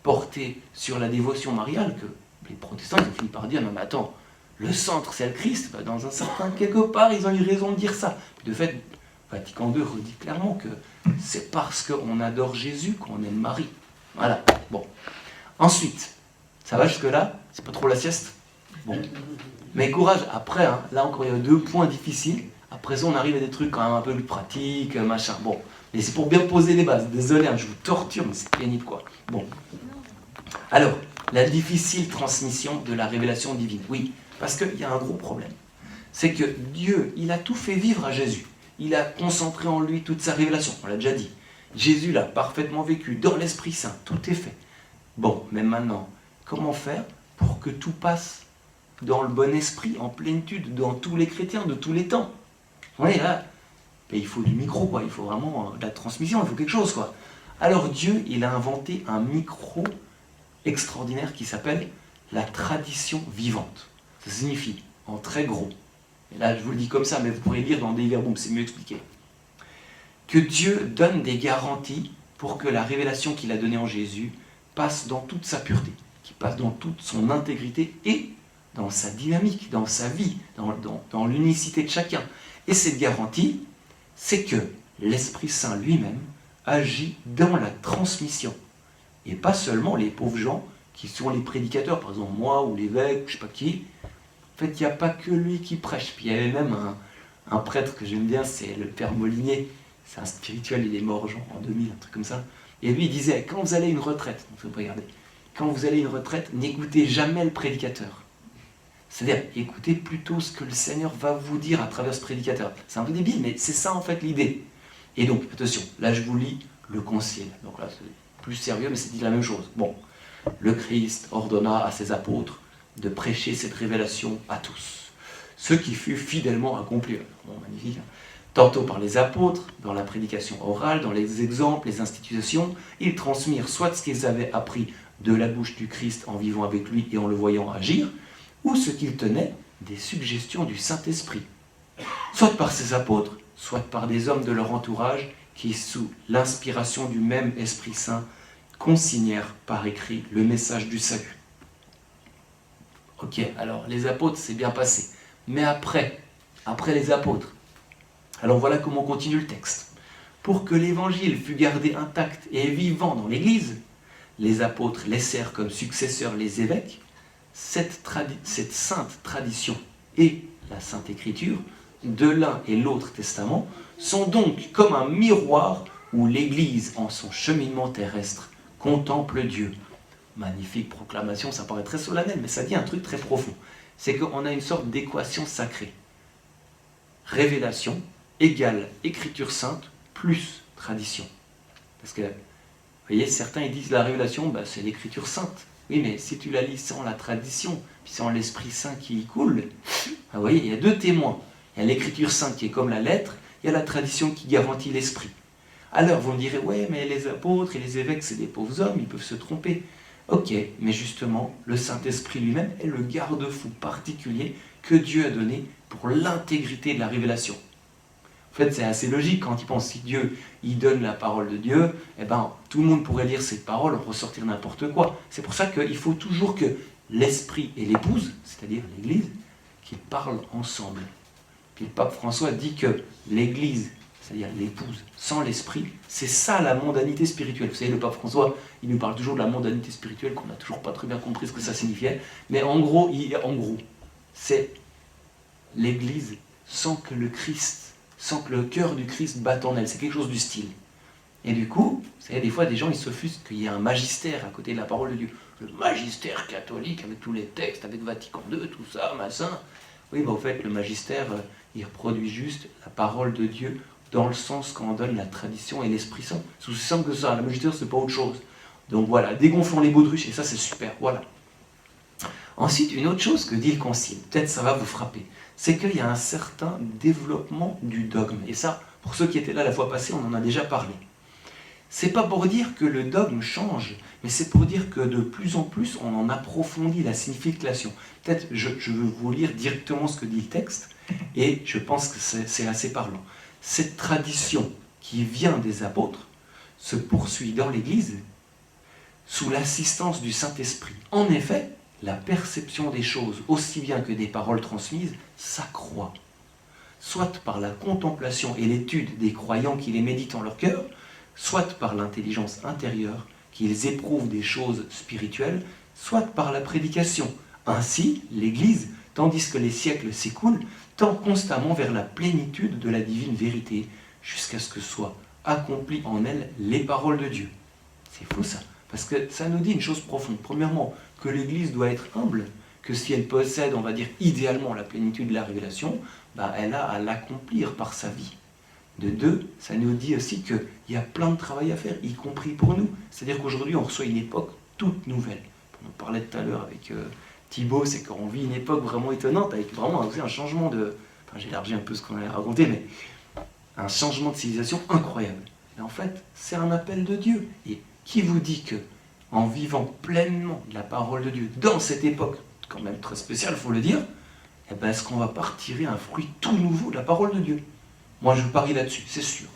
portés sur la dévotion mariale que les protestants ils ont fini par dire, non mais attends, le centre c'est le Christ, dans un certain quelque part ils ont eu raison de dire ça. De fait, Vatican II redit clairement que c'est parce qu'on adore Jésus qu'on aime Marie. Voilà, bon. Ensuite, ça va jusque-là? C'est pas trop la sieste? Bon. Mais courage, après, là encore il y a 2 points difficiles, après ça on arrive à des trucs quand même un peu plus pratiques, machin, bon. Mais c'est pour bien poser les bases, désolé, je vous torture, mais c'est pénible quoi. Bon. Alors, la difficile transmission de la révélation divine. Oui, parce qu'il y a un gros problème. c'est que Dieu, il a tout fait vivre à Jésus. Il a concentré en lui toute sa révélation, on l'a déjà dit. Jésus l'a parfaitement vécu dans l'Esprit Saint, tout est fait. Bon, mais maintenant, comment faire pour que tout passe dans le bon esprit, en plénitude, dans tous les chrétiens de tous les temps? Vous voyez là, il faut du micro, quoi. Il faut vraiment de la transmission, il faut quelque chose, quoi. Alors Dieu, il a inventé un micro extraordinaire qui s'appelle la tradition vivante. Ça signifie, en très gros, et là je vous le dis comme ça, mais vous pourrez lire dans des verbums, c'est mieux expliqué, que Dieu donne des garanties pour que la révélation qu'il a donnée en Jésus passe dans toute sa pureté, qui passe dans toute son intégrité et dans sa dynamique, dans sa vie, dans l'unicité de chacun. Et cette garantie, c'est que l'Esprit Saint lui-même agit dans la transmission. Et pas seulement les pauvres gens qui sont les prédicateurs, par exemple moi ou l'évêque, je ne sais pas qui. En fait, il n'y a pas que lui qui prêche. Puis il y avait même un prêtre que j'aime bien, c'est le Père Molinier. C'est un spirituel, il est mort genre en 2000, un truc comme ça. Et lui, il disait, quand vous allez à une retraite, donc vous regardez, quand vous allez à une retraite, n'écoutez jamais le prédicateur. C'est-à-dire, écoutez plutôt ce que le Seigneur va vous dire à travers ce prédicateur. C'est un peu débile, mais c'est ça en fait l'idée. Et donc, attention, là je vous lis le Concile. Donc là, c'est plus sérieux, mais c'est dit la même chose. Bon, le Christ ordonna à ses apôtres de prêcher cette révélation à tous, ce qui fut fidèlement accompli. Bon, magnifique. Tantôt par les apôtres, dans la prédication orale, dans les exemples, les institutions, ils transmirent soit ce qu'ils avaient appris de la bouche du Christ en vivant avec lui et en le voyant agir, ou ce qu'ils tenaient des suggestions du Saint-Esprit, soit par ses apôtres, soit par des hommes de leur entourage qui, sous l'inspiration du même Esprit Saint, consignèrent par écrit le message du salut. Ok, alors les apôtres, c'est bien passé. Mais après les apôtres, alors voilà comment continue le texte. Pour que l'évangile fût gardé intact et vivant dans l'Église, les apôtres laissèrent comme successeurs les évêques cette sainte tradition et la Sainte Écriture de l'un et l'autre testament sont donc comme un miroir où l'Église, en son cheminement terrestre, contemple Dieu. Magnifique proclamation, ça paraît très solennel, mais ça dit un truc très profond. C'est qu'on a une sorte d'équation sacrée. Révélation égale Écriture sainte plus tradition. Parce que, vous voyez, certains ils disent la révélation, c'est l'Écriture sainte. Oui, mais si tu la lis sans la tradition, puis sans l'Esprit Saint qui y coule, vous voyez, il y a deux témoins. Il y a l'Écriture sainte qui est comme la lettre, il y a la tradition qui garantit l'Esprit. Alors, vous me direz, ouais, mais les apôtres et les évêques, c'est des pauvres hommes, ils peuvent se tromper. Ok, mais justement, le Saint-Esprit lui-même est le garde-fou particulier que Dieu a donné pour l'intégrité de la révélation. En fait, c'est assez logique quand il pense, si Dieu il donne la parole de Dieu, tout le monde pourrait lire cette parole, en ressortir n'importe quoi. C'est pour ça qu'il faut toujours que l'Esprit et l'épouse, c'est-à-dire l'Église, qu'ils parlent ensemble. Puis le pape François dit que l'Église, c'est-à-dire l'épouse, sans l'Esprit, c'est ça la mondanité spirituelle. Vous savez, le pape François, il nous parle toujours de la mondanité spirituelle, qu'on n'a toujours pas très bien compris ce que ça signifiait, mais en gros, c'est l'Église sans que le Christ, sans que le cœur du Christ batte en elle. C'est quelque chose du style. Et du coup, vous savez, des fois, des gens, ils s'offusquent qu'il y ait un magistère à côté de la parole de Dieu. Le magistère catholique, avec tous les textes, avec Vatican II, tout ça, machin. Oui, en fait, le magistère, il reproduit juste la parole de Dieu dans le sens qu'en donne la tradition et l'Esprit Saint. C'est aussi simple que ça. Le magistère, c'est pas autre chose. Donc voilà, dégonflons les baudruches, et ça, c'est super. Voilà. Ensuite, une autre chose que dit le Concile, peut-être ça va vous frapper, c'est qu'il y a un certain développement du dogme. Et ça, pour ceux qui étaient là la fois passée, on en a déjà parlé. C'est pas pour dire que le dogme change, mais c'est pour dire que de plus en plus, on en approfondit la signification. Peut-être, je veux vous lire directement ce que dit le texte, et je pense que c'est assez parlant. Cette tradition qui vient des apôtres se poursuit dans l'Église sous l'assistance du Saint-Esprit. En effet, la perception des choses, aussi bien que des paroles transmises, s'accroît, soit par la contemplation et l'étude des croyants qui les méditent en leur cœur, soit par l'intelligence intérieure qu'ils éprouvent des choses spirituelles, soit par la prédication. Ainsi, l'Église, tandis que les siècles s'écoulent, tend constamment vers la plénitude de la divine vérité, jusqu'à ce que soient accomplies en elle les paroles de Dieu. C'est fou ça, parce que ça nous dit une chose profonde. Premièrement, que l'Église doit être humble, que si elle possède, on va dire, idéalement la plénitude de la révélation, elle a à l'accomplir par sa vie. De deux, ça nous dit aussi qu'il y a plein de travail à faire, y compris pour nous. C'est-à-dire qu'aujourd'hui, on reçoit une époque toute nouvelle. On en parlait tout à l'heure avec Thibaut, c'est qu'on vit une époque vraiment étonnante, avec vraiment aussi un changement de... Enfin, j'ai élargi un peu ce qu'on avait raconté, mais un changement de civilisation incroyable. Et en fait, c'est un appel de Dieu. Et qui vous dit que, en vivant pleinement la parole de Dieu, dans cette époque, quand même très spéciale, il faut le dire, est-ce qu'on ne va pas retirer un fruit tout nouveau de la parole de Dieu? Moi, je parie là-dessus, c'est sûr.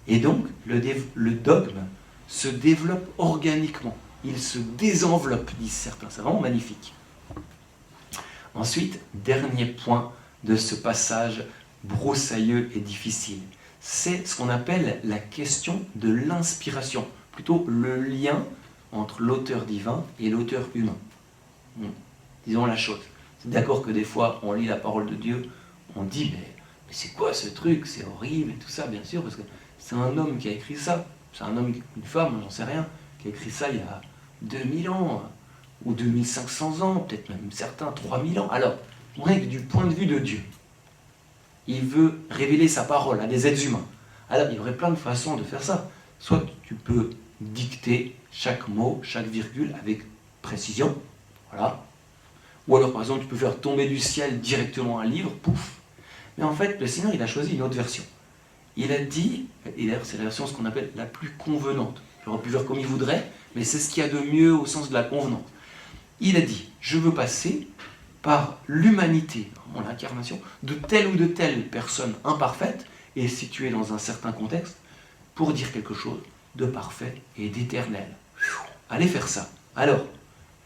Et donc, le dogme se développe organiquement. Il se désenveloppe, disent certains. C'est vraiment magnifique. Ensuite, dernier point de ce passage broussailleux et difficile. C'est ce qu'on appelle la question de l'inspiration. Plutôt le lien entre l'auteur divin et l'auteur humain. Disons la chose. C'est d'accord que des fois, on lit la parole de Dieu, on dit, mais c'est quoi ce truc? C'est horrible et tout ça, bien sûr, parce que c'est un homme qui a écrit ça. C'est un homme, une femme, j'en sais rien, qui a écrit ça il y a 2000 ans, ou 2500 ans, peut-être même certains, 3000 ans. Alors, rien que du point de vue de Dieu, il veut révéler sa parole à des êtres humains. Alors, il y aurait plein de façons de faire ça. Soit tu peux dicter chaque mot, chaque virgule avec précision, voilà. Ou alors, par exemple, tu peux faire tomber du ciel directement un livre, pouf. Mais en fait, le Seigneur, il a choisi une autre version. Il a dit, et d'ailleurs, c'est la version, ce qu'on appelle la plus convenante. Il aurait pu faire comme il voudrait, mais c'est ce qu'il y a de mieux au sens de la convenance. Il a dit, je veux passer par l'humanité, l'incarnation, de telle ou de telle personne imparfaite et située dans un certain contexte, pour dire quelque chose de parfait et d'éternel. Allez faire ça. Alors,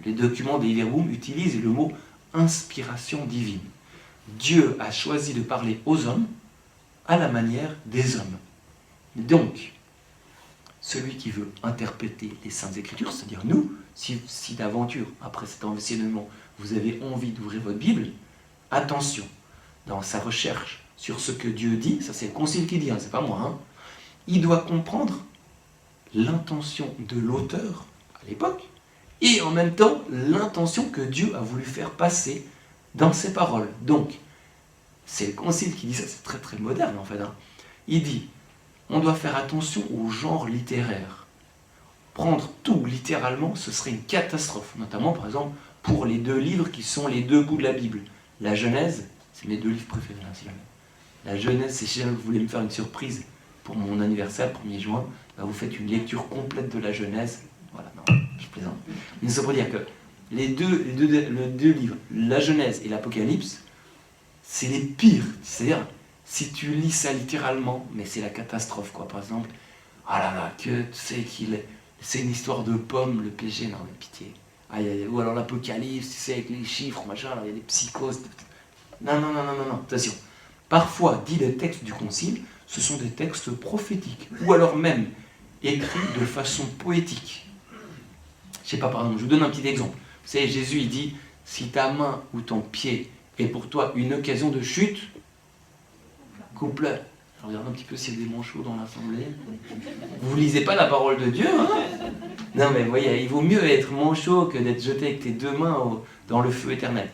les documents des Iverboom utilisent le mot inspiration divine. Dieu a choisi de parler aux hommes à la manière des hommes. Donc, celui qui veut interpréter les Saintes Écritures, c'est-à-dire nous, si d'aventure, après cet enseignement, vous avez envie d'ouvrir votre Bible, attention, dans sa recherche sur ce que Dieu dit, ça c'est le Concile qui dit, c'est pas moi, il doit comprendre l'intention de l'auteur à l'époque, et en même temps l'intention que Dieu a voulu faire passer dans ses paroles. Donc, c'est le Concile qui dit ça, c'est très très moderne en fait. Il dit, on doit faire attention au genre littéraire. Prendre tout littéralement, ce serait une catastrophe, notamment par exemple pour les deux livres qui sont les deux bouts de la Bible. La Genèse, c'est mes deux livres préférés, si jamais. La Genèse, c'est si jamais vous voulez me faire une surprise pour mon anniversaire, 1er juin, vous faites une lecture complète de la Genèse. Voilà, non, je plaisante. Mais ça veut dire que les deux livres, la Genèse et l'Apocalypse, c'est les pires. C'est-à-dire, si tu lis ça littéralement, mais c'est la catastrophe, quoi. Par exemple, ah là là, que tu sais c'est une histoire de pommes, le péché, non mais pitié. Ou alors l'Apocalypse, tu sais, avec les chiffres, machin, il y a des psychoses. Non, attention. Parfois, dit les textes du Concile, ce sont des textes prophétiques, ou alors même écrits de façon poétique. Je sais pas, par exemple, je vous donne un petit exemple. Vous savez, Jésus, il dit, si ta main ou ton pied est pour toi une occasion de chute, coupe-le. Je regarde un petit peu s'il y a des manchots dans l'assemblée. Vous lisez pas la parole de Dieu, hein? Non mais vous voyez, il vaut mieux être manchot que d'être jeté avec tes deux mains dans le feu éternel.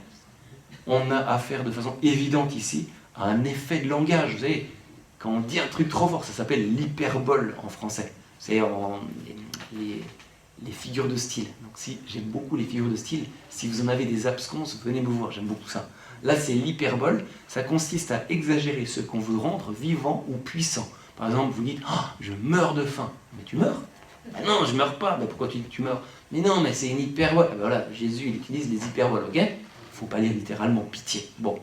On a affaire de façon évidente ici à un effet de langage. Vous savez, quand on dit un truc trop fort, ça s'appelle l'hyperbole en français. C'est les figures de style. Donc si j'aime beaucoup les figures de style, si vous en avez des absconses, venez me voir, j'aime beaucoup ça. Là, c'est l'hyperbole, ça consiste à exagérer ce qu'on veut rendre vivant ou puissant. Par exemple, vous dites « je meurs de faim ». Mais tu meurs? Non, je ne meurs pas. Mais pourquoi tu meurs? Mais non, mais c'est une hyperbole. Voilà, Jésus il utilise les hyperboles, ok? Il ne faut pas lire littéralement, pitié. Bon.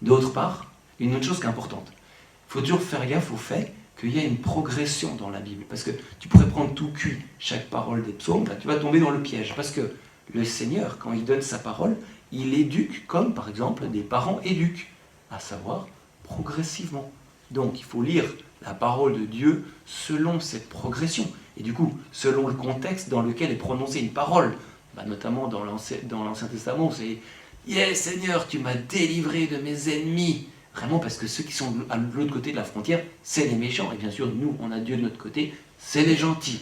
D'autre part, une autre chose qui est importante. Il faut toujours faire gaffe au fait qu'il y a une progression dans la Bible. Parce que tu pourrais prendre tout cuit chaque parole des psaumes, là, tu vas tomber dans le piège. Parce que le Seigneur, quand il donne sa parole, il éduque comme, par exemple, des parents éduquent, à savoir progressivement. Donc, il faut lire la parole de Dieu selon cette progression. Et du coup, selon le contexte dans lequel est prononcée une parole, notamment dans l'Ancien Testament, c'est « Yes, Seigneur, tu m'as délivré de mes ennemis ». Vraiment, parce que ceux qui sont à l'autre côté de la frontière, c'est les méchants. Et bien sûr, nous, on a Dieu de notre côté, c'est les gentils.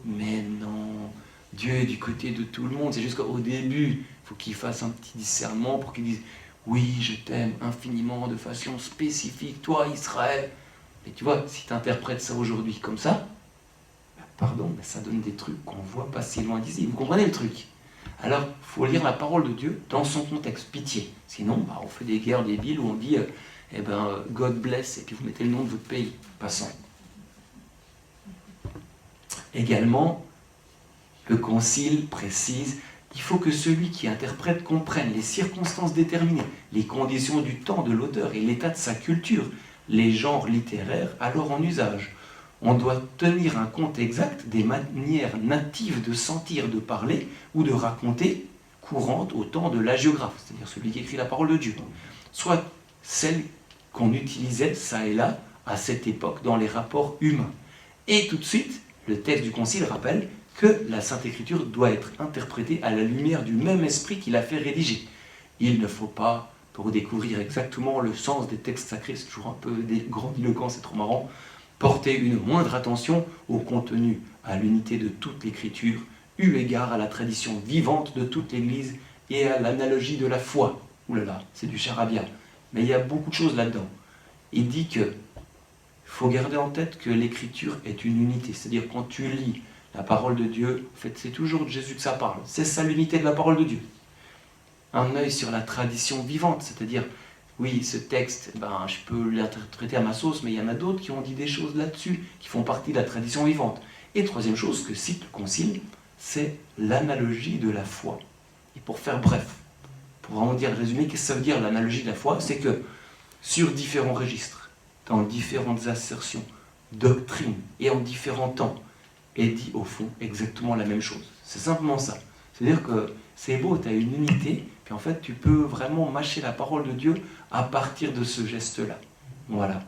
Mais non, Dieu est du côté de tout le monde. C'est juste qu'au début, il faut qu'il fasse un petit discernement pour qu'il dise « Oui, je t'aime infiniment de façon spécifique, toi Israël ». Et tu vois, si tu interprètes ça aujourd'hui comme ça, pardon, mais ça donne des trucs qu'on ne voit pas si loin d'ici. Vous comprenez le truc? Alors, il faut lire la parole de Dieu dans son contexte. Pitié. Sinon, on fait des guerres débiles où on dit God bless, et puis vous mettez le nom de votre pays. Passons. Également, le concile précise qu'il faut que celui qui interprète comprenne les circonstances déterminées, les conditions du temps de l'auteur et l'état de sa culture, les genres littéraires alors en usage. On doit tenir un compte exact des manières natives de sentir, de parler ou de raconter courantes au temps de l'hagiographe, c'est-à-dire celui qui écrit la parole de Dieu, soit celles qu'on utilisait ça et là à cette époque dans les rapports humains. Et tout de suite, le texte du Concile rappelle que la Sainte Écriture doit être interprétée à la lumière du même esprit qui l'a fait rédiger. Il ne faut pas, pour découvrir exactement le sens des textes sacrés, c'est toujours un peu grandiloquent, c'est trop marrant, porter une moindre attention au contenu, à l'unité de toute l'Écriture, eu égard à la tradition vivante de toute l'Église et à l'analogie de la foi. Ouh là là, c'est du charabia. Mais il y a beaucoup de choses là-dedans. Il dit que faut garder en tête que l'Écriture est une unité. C'est-à-dire quand tu lis la parole de Dieu, en fait, c'est toujours de Jésus que ça parle. C'est ça l'unité de la parole de Dieu. Un œil sur la tradition vivante, c'est-à-dire, oui, ce texte, je peux l'interpréter à ma sauce, mais il y en a d'autres qui ont dit des choses là-dessus, qui font partie de la tradition vivante. Et troisième chose que cite le Concile, c'est l'analogie de la foi. Et pour faire bref, pour vraiment dire le résumé, qu'est-ce que ça veut dire l'analogie de la foi? C'est que sur différents registres, dans différentes assertions, doctrines et en différents temps, est dit au fond exactement la même chose. C'est simplement ça. C'est-à-dire que c'est beau, tu as une unité, puis en fait tu peux vraiment mâcher la parole de Dieu à partir de ce geste-là. Voilà.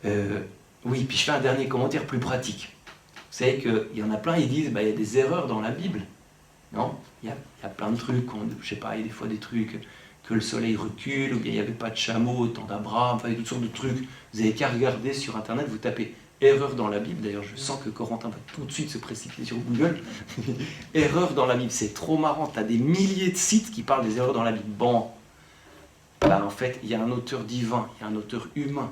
Oui, puis je fais un dernier commentaire plus pratique. Vous savez qu'il y en a plein, ils disent il y a des erreurs dans la Bible. Non, il y a plein de trucs, je sais pas, il y a des fois des trucs que le soleil recule, ou bien il n'y avait pas de chameau au temps d'Abraham, enfin il y a toutes sortes de trucs. Vous n'avez qu'à regarder sur Internet, vous tapez erreur dans la Bible, d'ailleurs je sens que Corentin va tout de suite se précipiter sur Google. Erreur dans la Bible, c'est trop marrant, tu as des milliers de sites qui parlent des erreurs dans la Bible. Bon, en fait, il y a un auteur divin, il y a un auteur humain.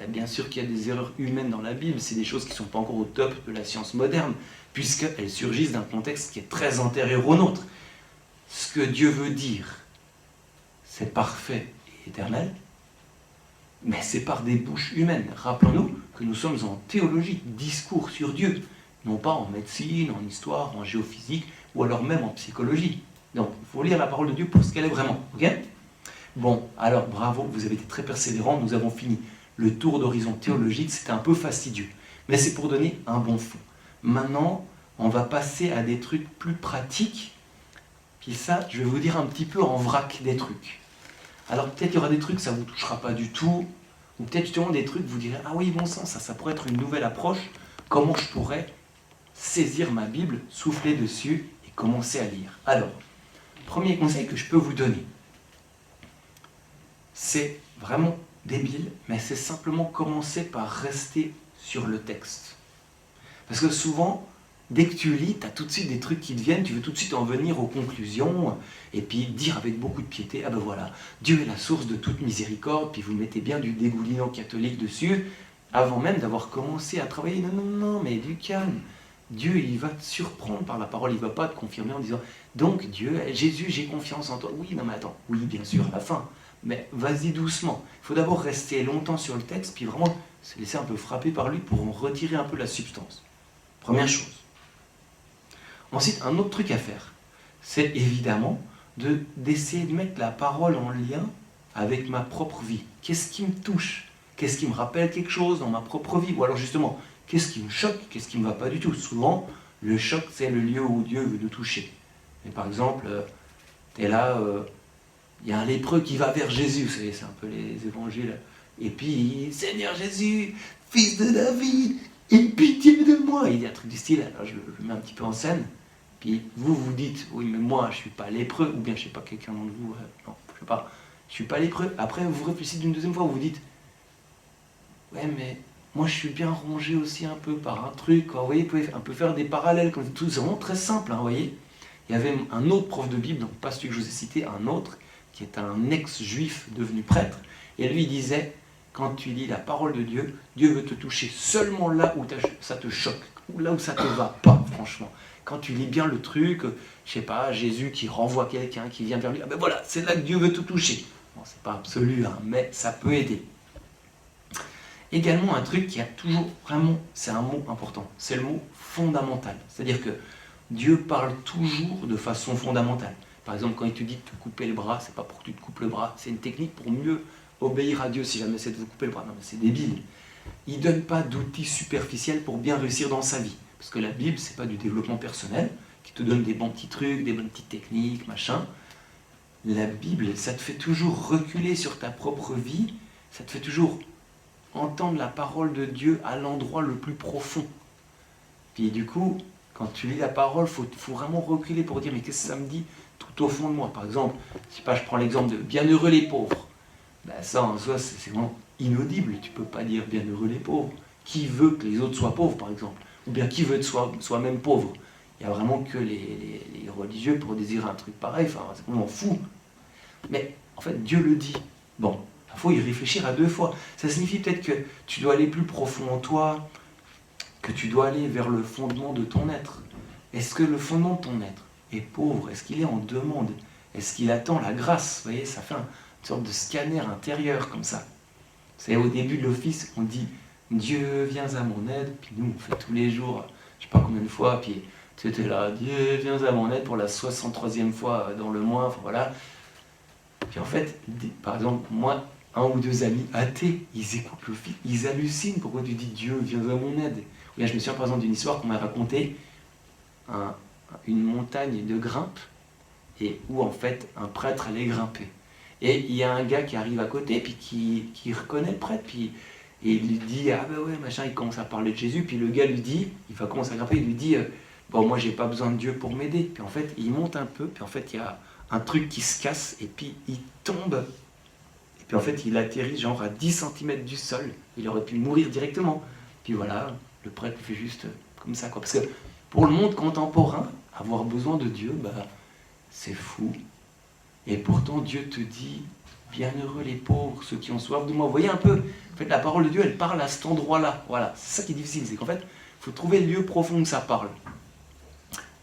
Bien sûr qu'il y a des erreurs humaines dans la Bible, c'est des choses qui ne sont pas encore au top de la science moderne, puisqu'elles surgissent d'un contexte qui est très antérieur au nôtre. Ce que Dieu veut dire, c'est parfait et éternel, mais c'est par des bouches humaines. Rappelons-nous que nous sommes en théologie, discours sur Dieu, non pas en médecine, en histoire, en géophysique, ou alors même en psychologie. Donc, il faut lire la parole de Dieu pour ce qu'elle est vraiment. Ok ? Bon, alors bravo, vous avez été très persévérants, nous avons fini le tour d'horizon théologique, c'était un peu fastidieux, mais c'est pour donner un bon fond. Maintenant, on va passer à des trucs plus pratiques, puis ça, je vais vous dire un petit peu en vrac des trucs. Alors peut-être il y aura des trucs, ça ne vous touchera pas du tout, ou peut-être justement des trucs, vous direz, ah oui, bon sang, ça pourrait être une nouvelle approche, comment je pourrais saisir ma Bible, souffler dessus et commencer à lire. Alors, premier conseil que je peux vous donner, c'est vraiment débile, mais c'est simplement commencer par rester sur le texte. Parce que souvent, dès que tu lis, tu as tout de suite des trucs qui te viennent, tu veux tout de suite en venir aux conclusions, et puis dire avec beaucoup de piété, ah ben voilà, Dieu est la source de toute miséricorde, puis vous mettez bien du dégoulinant catholique dessus, avant même d'avoir commencé à travailler. Non, non, non, mais du calme. Dieu, il va te surprendre par la parole, il ne va pas te confirmer en disant, donc Dieu, Jésus, j'ai confiance en toi. Oui, non mais attends, oui, bien sûr, à la fin. Mais vas-y doucement. Il faut d'abord rester longtemps sur le texte, puis vraiment se laisser un peu frapper par lui pour en retirer un peu la substance. Première chose. Ensuite, un autre truc à faire, c'est évidemment d'essayer de mettre la parole en lien avec ma propre vie. Qu'est-ce qui me touche? Qu'est-ce qui me rappelle quelque chose dans ma propre vie? Ou alors justement, qu'est-ce qui me choque? Qu'est-ce qui ne me va pas du tout? Souvent, le choc, c'est le lieu où Dieu veut nous toucher. Mais par exemple, tu es là... il y a un lépreux qui va vers Jésus, vous savez, c'est un peu les évangiles. Et puis, Seigneur Jésus, fils de David, aie pitié de moi. Il y a un truc du style, alors je le mets un petit peu en scène. Puis vous vous dites, oui, mais moi, je ne suis pas lépreux, ou bien, je ne sais pas, quelqu'un d'entre vous, non, je ne sais pas, je ne suis pas lépreux. Après, vous réfléchissez d'une deuxième fois, vous vous dites, ouais, mais moi je suis bien rongé aussi un peu par un truc, quoi. Vous voyez, vous pouvez un peu faire des parallèles, comme tout, c'est vraiment très simple, hein, vous voyez. Il y avait un autre prof de Bible, donc pas celui que je vous ai cité, un autre, qui est un ex-juif devenu prêtre, et lui il disait, quand tu lis la parole de Dieu, Dieu veut te toucher seulement là où ça te choque, ou là où ça te va pas, franchement. Quand tu lis bien le truc, je sais pas, Jésus qui renvoie quelqu'un, qui vient vers lui, ah ben voilà, c'est là que Dieu veut te toucher. Bon, c'est pas absolu, hein, mais ça peut aider. Également un truc qui a toujours vraiment, c'est un mot important, c'est le mot fondamental. C'est-à-dire que Dieu parle toujours de façon fondamentale. Par exemple, quand il te dit de te couper le bras, c'est pas pour que tu te coupes le bras, c'est une technique pour mieux obéir à Dieu si jamais c'est de vous couper le bras. Non mais c'est débile. Il ne donne pas d'outils superficiels pour bien réussir dans sa vie. Parce que la Bible, c'est pas du développement personnel, qui te donne des bons petits trucs, des bonnes petites techniques, machin. La Bible, ça te fait toujours reculer sur ta propre vie, ça te fait toujours entendre la parole de Dieu à l'endroit le plus profond. Puis du coup, quand tu lis la parole, faut vraiment reculer pour dire mais qu'est-ce que ça me dit tout au fond de moi. Par exemple, je sais pas, je prends l'exemple de bienheureux les pauvres. Ben ça en soi c'est vraiment inaudible. Tu peux pas dire bienheureux les pauvres. Qui veut que les autres soient pauvres par exemple? Ou bien qui veut être soi-même pauvre? Il n'y a vraiment que les religieux pour désirer un truc pareil. Enfin, on m'en fout. Mais en fait, Dieu le dit. Bon, il faut y réfléchir à deux fois. Ça signifie peut-être que tu dois aller plus profond en toi, que tu dois aller vers le fondement de ton être. Est-ce que le fondement de ton être est pauvre? Est-ce qu'il est en demande? Est-ce qu'il attend la grâce? Vous voyez, ça fait une sorte de scanner intérieur comme ça. C'est au début de l'office, on dit « Dieu, viens à mon aide », puis nous, on fait tous les jours, je ne sais pas combien de fois, puis tu étais là « Dieu, viens à mon aide » pour la 63e fois dans le mois, enfin voilà. Puis en fait, par exemple, moi, un ou deux amis athées, ils écoutent le film, ils hallucinent pourquoi tu dis Dieu, viens à mon aide. Ou bien je me souviens par exemple d'une histoire qu'on m'a racontée, une montagne de grimpe, et où en fait un prêtre allait grimper. Et il y a un gars qui arrive à côté, puis qui reconnaît le prêtre, puis et il lui dit ah ben ouais, machin, il commence à parler de Jésus, puis le gars lui dit, il va commencer à grimper, il lui dit bon moi j'ai pas besoin de Dieu pour m'aider. Puis en fait il monte un peu, puis en fait il y a un truc qui se casse, et puis il tombe. Et puis en fait, il atterrit genre à 10 cm du sol. Il aurait pu mourir directement. Puis voilà, le prêtre fait juste comme ça, quoi. Parce que pour le monde contemporain, avoir besoin de Dieu, bah, c'est fou. Et pourtant, Dieu te dit, bienheureux les pauvres, ceux qui ont soif de moi. Vous voyez un peu, en fait, la parole de Dieu, elle parle à cet endroit-là. Voilà, c'est ça qui est difficile, c'est qu'en fait, il faut trouver le lieu profond où ça parle.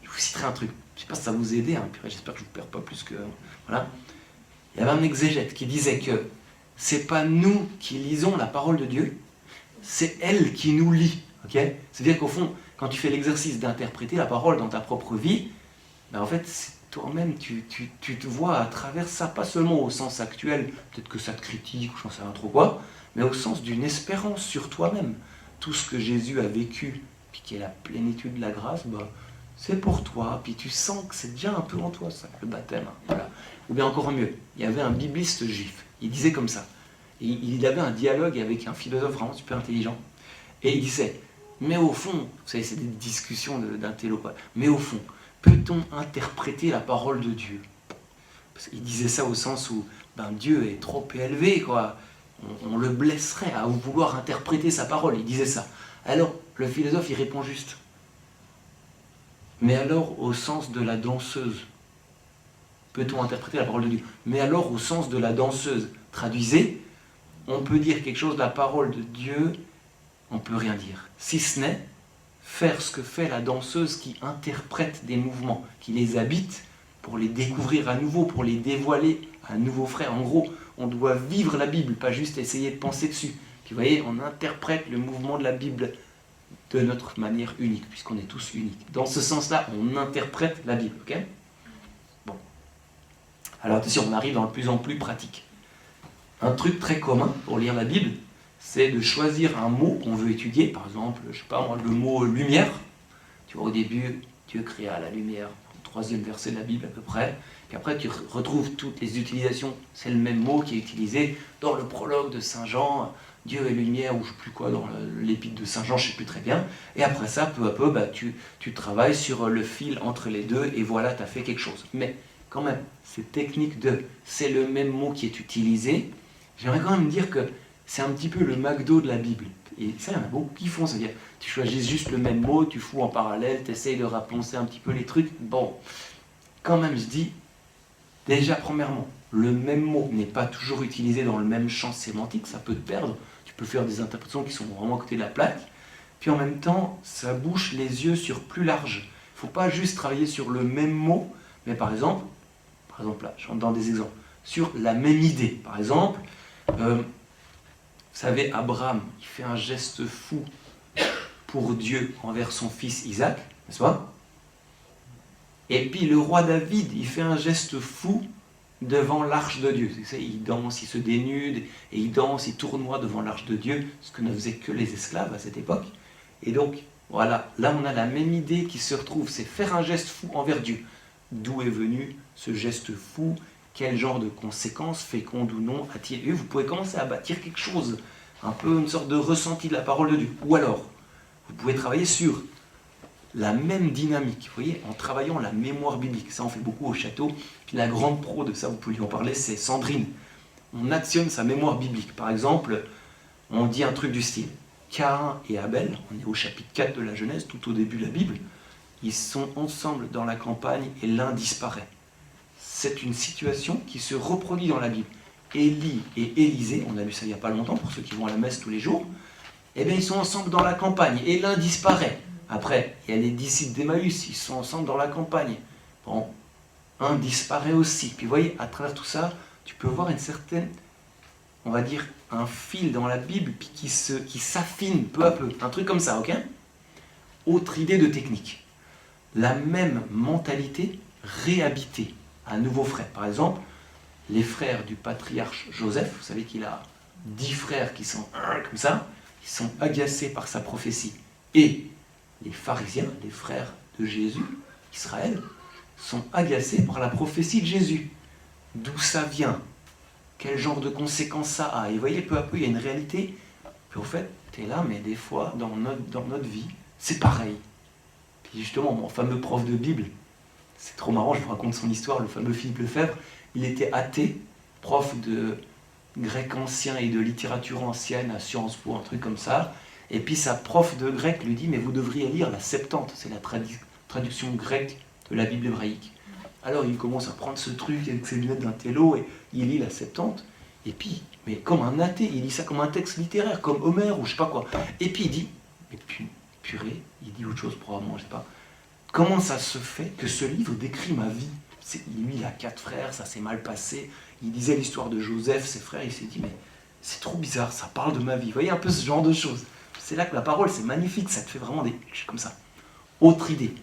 Je vous citerai un truc. Je ne sais pas si ça vous aide, hein. Puis j'espère que je ne vous perds pas plus que... Voilà. Il y avait un exégète qui disait que c'est pas nous qui lisons la parole de Dieu, c'est elle qui nous lit. Okay? C'est-à-dire qu'au fond, quand tu fais l'exercice d'interpréter la parole dans ta propre vie, ben en fait, toi-même, tu te vois à travers ça, pas seulement au sens actuel, peut-être que ça te critique, ou j'en sais rien trop quoi, mais au sens d'une espérance sur toi-même. Tout ce que Jésus a vécu, puis qui est la plénitude de la grâce, ben, c'est pour toi, puis tu sens que c'est déjà un peu en toi, ça, le baptême. Voilà. Ou bien encore mieux, il y avait un bibliste juif, il disait comme ça, il avait un dialogue avec un philosophe vraiment super intelligent, et il disait, mais au fond, vous savez, c'est des discussions d'intello, quoi, mais au fond, peut-on interpréter la parole de Dieu? Parce qu'il disait ça au sens où ben, Dieu est trop élevé, quoi. On le blesserait à vouloir interpréter sa parole, il disait ça. Alors, le philosophe, il répond juste, mais alors au sens de la danseuse, peut-on interpréter la parole de Dieu? Mais alors au sens de la danseuse, traduisez, on peut dire quelque chose de la parole de Dieu, on ne peut rien dire. Si ce n'est faire ce que fait la danseuse qui interprète des mouvements, qui les habite pour les découvrir à nouveau, pour les dévoiler à un nouveau frère. En gros, on doit vivre la Bible, pas juste essayer de penser dessus. Puis vous voyez, on interprète le mouvement de la Bible de notre manière unique, puisqu'on est tous uniques. Dans ce sens-là, on interprète la Bible, ok? Bon. Alors attention, on arrive dans le plus en plus pratique. Un truc très commun pour lire la Bible, c'est de choisir un mot qu'on veut étudier. Par exemple, je sais pas moi, le mot lumière. Tu vois, au début, Dieu créa la lumière, le 3e verset de la Bible à peu près. Puis après, tu retrouves toutes les utilisations. C'est le même mot qui est utilisé dans le prologue de Saint Jean. Dieu est lumière, ou je ne sais plus quoi, dans l'épître de Saint Jean, je ne sais plus très bien. Et après ça, peu à peu, bah, tu travailles sur le fil entre les deux, et voilà, tu as fait quelque chose. Mais quand même, cette technique de « c'est le même mot qui est utilisé », j'aimerais quand même dire que c'est un petit peu le McDo de la Bible. Et ça, il y en a beaucoup qui font. C'est-à-dire, tu choisis juste le même mot, tu fous en parallèle, tu essayes de raponcer un petit peu les trucs. Bon, quand même, je dis, déjà, premièrement, le même mot n'est pas toujours utilisé dans le même champ sémantique, ça peut te perdre. Tu peux faire des interprétations qui sont vraiment à côté de la plaque. Puis en même temps, ça bouche les yeux sur plus large. Il ne faut pas juste travailler sur le même mot, mais par exemple là, je rentre dans des exemples, sur la même idée. Par exemple, vous savez, Abraham, il fait un geste fou pour Dieu envers son fils Isaac, n'est-ce pas? Et puis le roi David, il fait un geste fou devant l'arche de Dieu. Il danse, il se dénude, et il danse, il tournoie devant l'arche de Dieu, ce que ne faisaient que les esclaves à cette époque. Et donc, voilà, là on a la même idée qui se retrouve, c'est faire un geste fou envers Dieu. D'où est venu ce geste fou? Quel genre de conséquences, fécondes ou non, a-t-il eu? Vous pouvez commencer à bâtir quelque chose, un peu une sorte de ressenti de la parole de Dieu. Ou alors, vous pouvez travailler sur la même dynamique, vous voyez, en travaillant la mémoire biblique. Ça, on fait beaucoup au château. Puis la grande pro de ça, vous pouvez lui en parler, c'est Sandrine. On actionne sa mémoire biblique. Par exemple, on dit un truc du style Caïn et Abel, on est au chapitre 4 de la Genèse, tout au début de la Bible, ils sont ensemble dans la campagne et l'un disparaît. C'est une situation qui se reproduit dans la Bible. Élie et Élisée, on a lu ça il n'y a pas longtemps, pour ceux qui vont à la messe tous les jours, eh bien ils sont ensemble dans la campagne et l'un disparaît. Après, il y a les disciples d'Emmaüs, ils sont ensemble dans la campagne. Bon, un disparaît aussi. Puis vous voyez, à travers tout ça, tu peux voir une certaine, on va dire, un fil dans la Bible puis qui s'affine peu à peu. Un truc comme ça, ok? Autre idée de technique. La même mentalité réhabitée à nouveau frère. Par exemple, les frères du patriarche Joseph, vous savez qu'il a 10 frères qui sont comme ça, ils sont agacés par sa prophétie. Et les pharisiens, les frères de Jésus, Israël, sont agacés par la prophétie de Jésus. D'où ça vient? Quel genre de conséquences ça a? Et vous voyez, peu à peu, il y a une réalité. Puis au fait, tu es là, mais des fois, dans notre vie, c'est pareil. Puis justement, mon fameux prof de Bible, c'est trop marrant, je vous raconte son histoire, le fameux Philippe Lefebvre, il était athée, prof de grec ancien et de littérature ancienne à Sciences Po, un truc comme ça. Et puis sa prof de grec lui dit, mais vous devriez lire la Septante, c'est la traduction grecque de la Bible hébraïque. Alors il commence à prendre ce truc avec ses lunettes d'intello et il lit la Septante. Et puis, mais comme un athée, il lit ça comme un texte littéraire, comme Homère ou je sais pas quoi. Et puis il dit, mais purée, il dit autre chose probablement, je sais pas. Comment ça se fait que ce livre décrit ma vie? Lui, il a 4 frères, ça s'est mal passé. Il disait l'histoire de Joseph, ses frères, il s'est dit, mais c'est trop bizarre, ça parle de ma vie. Vous voyez un peu ce genre de choses. C'est là que la parole, c'est magnifique, ça te fait vraiment des... comme ça. Autre idée,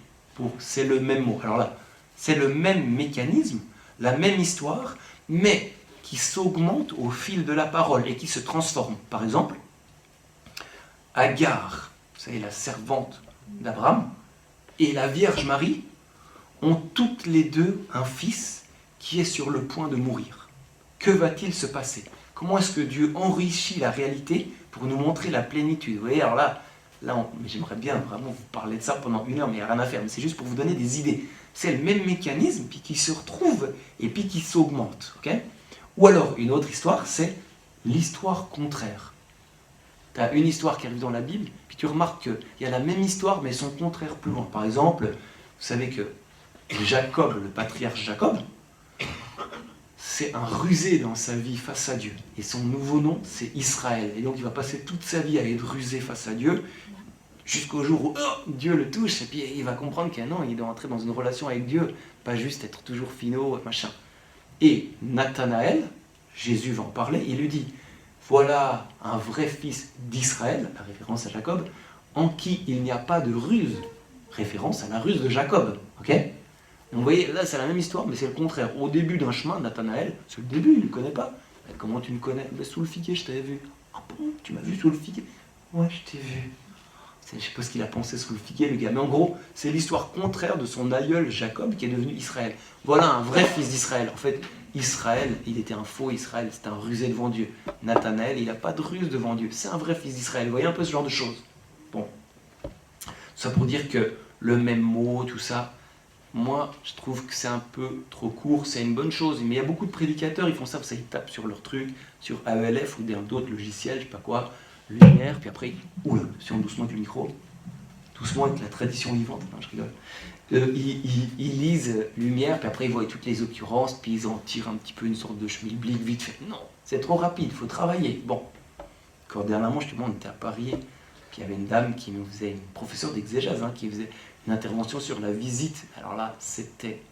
c'est le même mot. Alors là, c'est le même mécanisme, la même histoire, mais qui s'augmente au fil de la parole et qui se transforme. Par exemple, Agar, vous savez, la servante d'Abraham, et la Vierge Marie ont toutes les deux un fils qui est sur le point de mourir. Que va-t-il se passer? Comment est-ce que Dieu enrichit la réalité pour nous montrer la plénitude? Vous voyez, alors là mais j'aimerais bien vraiment vous parler de ça pendant 1 heure, mais il n'y a rien à faire. Mais c'est juste pour vous donner des idées. C'est le même mécanisme, puis qui se retrouve, et puis qui s'augmente. Okay? Ou alors, une autre histoire, c'est l'histoire contraire. Tu as une histoire qui arrive dans la Bible, puis tu remarques qu'il y a la même histoire, mais son contraire plus loin. Par exemple, vous savez que Jacob, le patriarche Jacob, c'est un rusé dans sa vie face à Dieu. Et son nouveau nom, c'est Israël. Et donc il va passer toute sa vie à être rusé face à Dieu, jusqu'au jour où Dieu le touche, et puis il va comprendre qu'il doit entrer dans une relation avec Dieu, pas juste être toujours finot, machin. Et Nathanaël, Jésus va en parler, il lui dit, voilà un vrai fils d'Israël, la référence à Jacob, en qui il n'y a pas de ruse, référence à la ruse de Jacob. Ok? Donc vous voyez, là c'est la même histoire, mais c'est le contraire. Au début d'un chemin, Nathanaël, c'est le début, il ne le connaît pas. Comment tu me connais? Sous le figuier, je t'avais vu. Ah bon? Tu m'as vu sous le figuier? Ouais, je t'ai vu. Je ne sais pas ce qu'il a pensé sous le figuier, le gars. Mais en gros, c'est l'histoire contraire de son aïeul Jacob qui est devenu Israël. Voilà un vrai fils d'Israël. En fait, Israël, il était un faux Israël, c'était un rusé devant Dieu. Nathanaël, il n'a pas de ruse devant Dieu. C'est un vrai fils d'Israël. Vous voyez un peu ce genre de choses. Bon. Ça pour dire que le même mot, tout ça, moi, je trouve que c'est un peu trop court, c'est une bonne chose. Mais il y a beaucoup de prédicateurs, ils font ça, ils tapent sur leur truc, sur AELF ou d'autres logiciels, je sais pas quoi. lumière, puis après, oula, attention doucement avec le micro, doucement avec la tradition vivante, non, je rigole. Ils lisent lumière, puis après ils voient toutes les occurrences, puis ils en tirent un petit peu une sorte de schmilblick vite fait. Non, c'est trop rapide, il faut travailler. Bon, encore dernièrement, justement, on était à Paris, puis il y avait une dame qui nous faisait, une professeure d'exégèse, qui faisait une intervention sur la visite. Alors là, c'était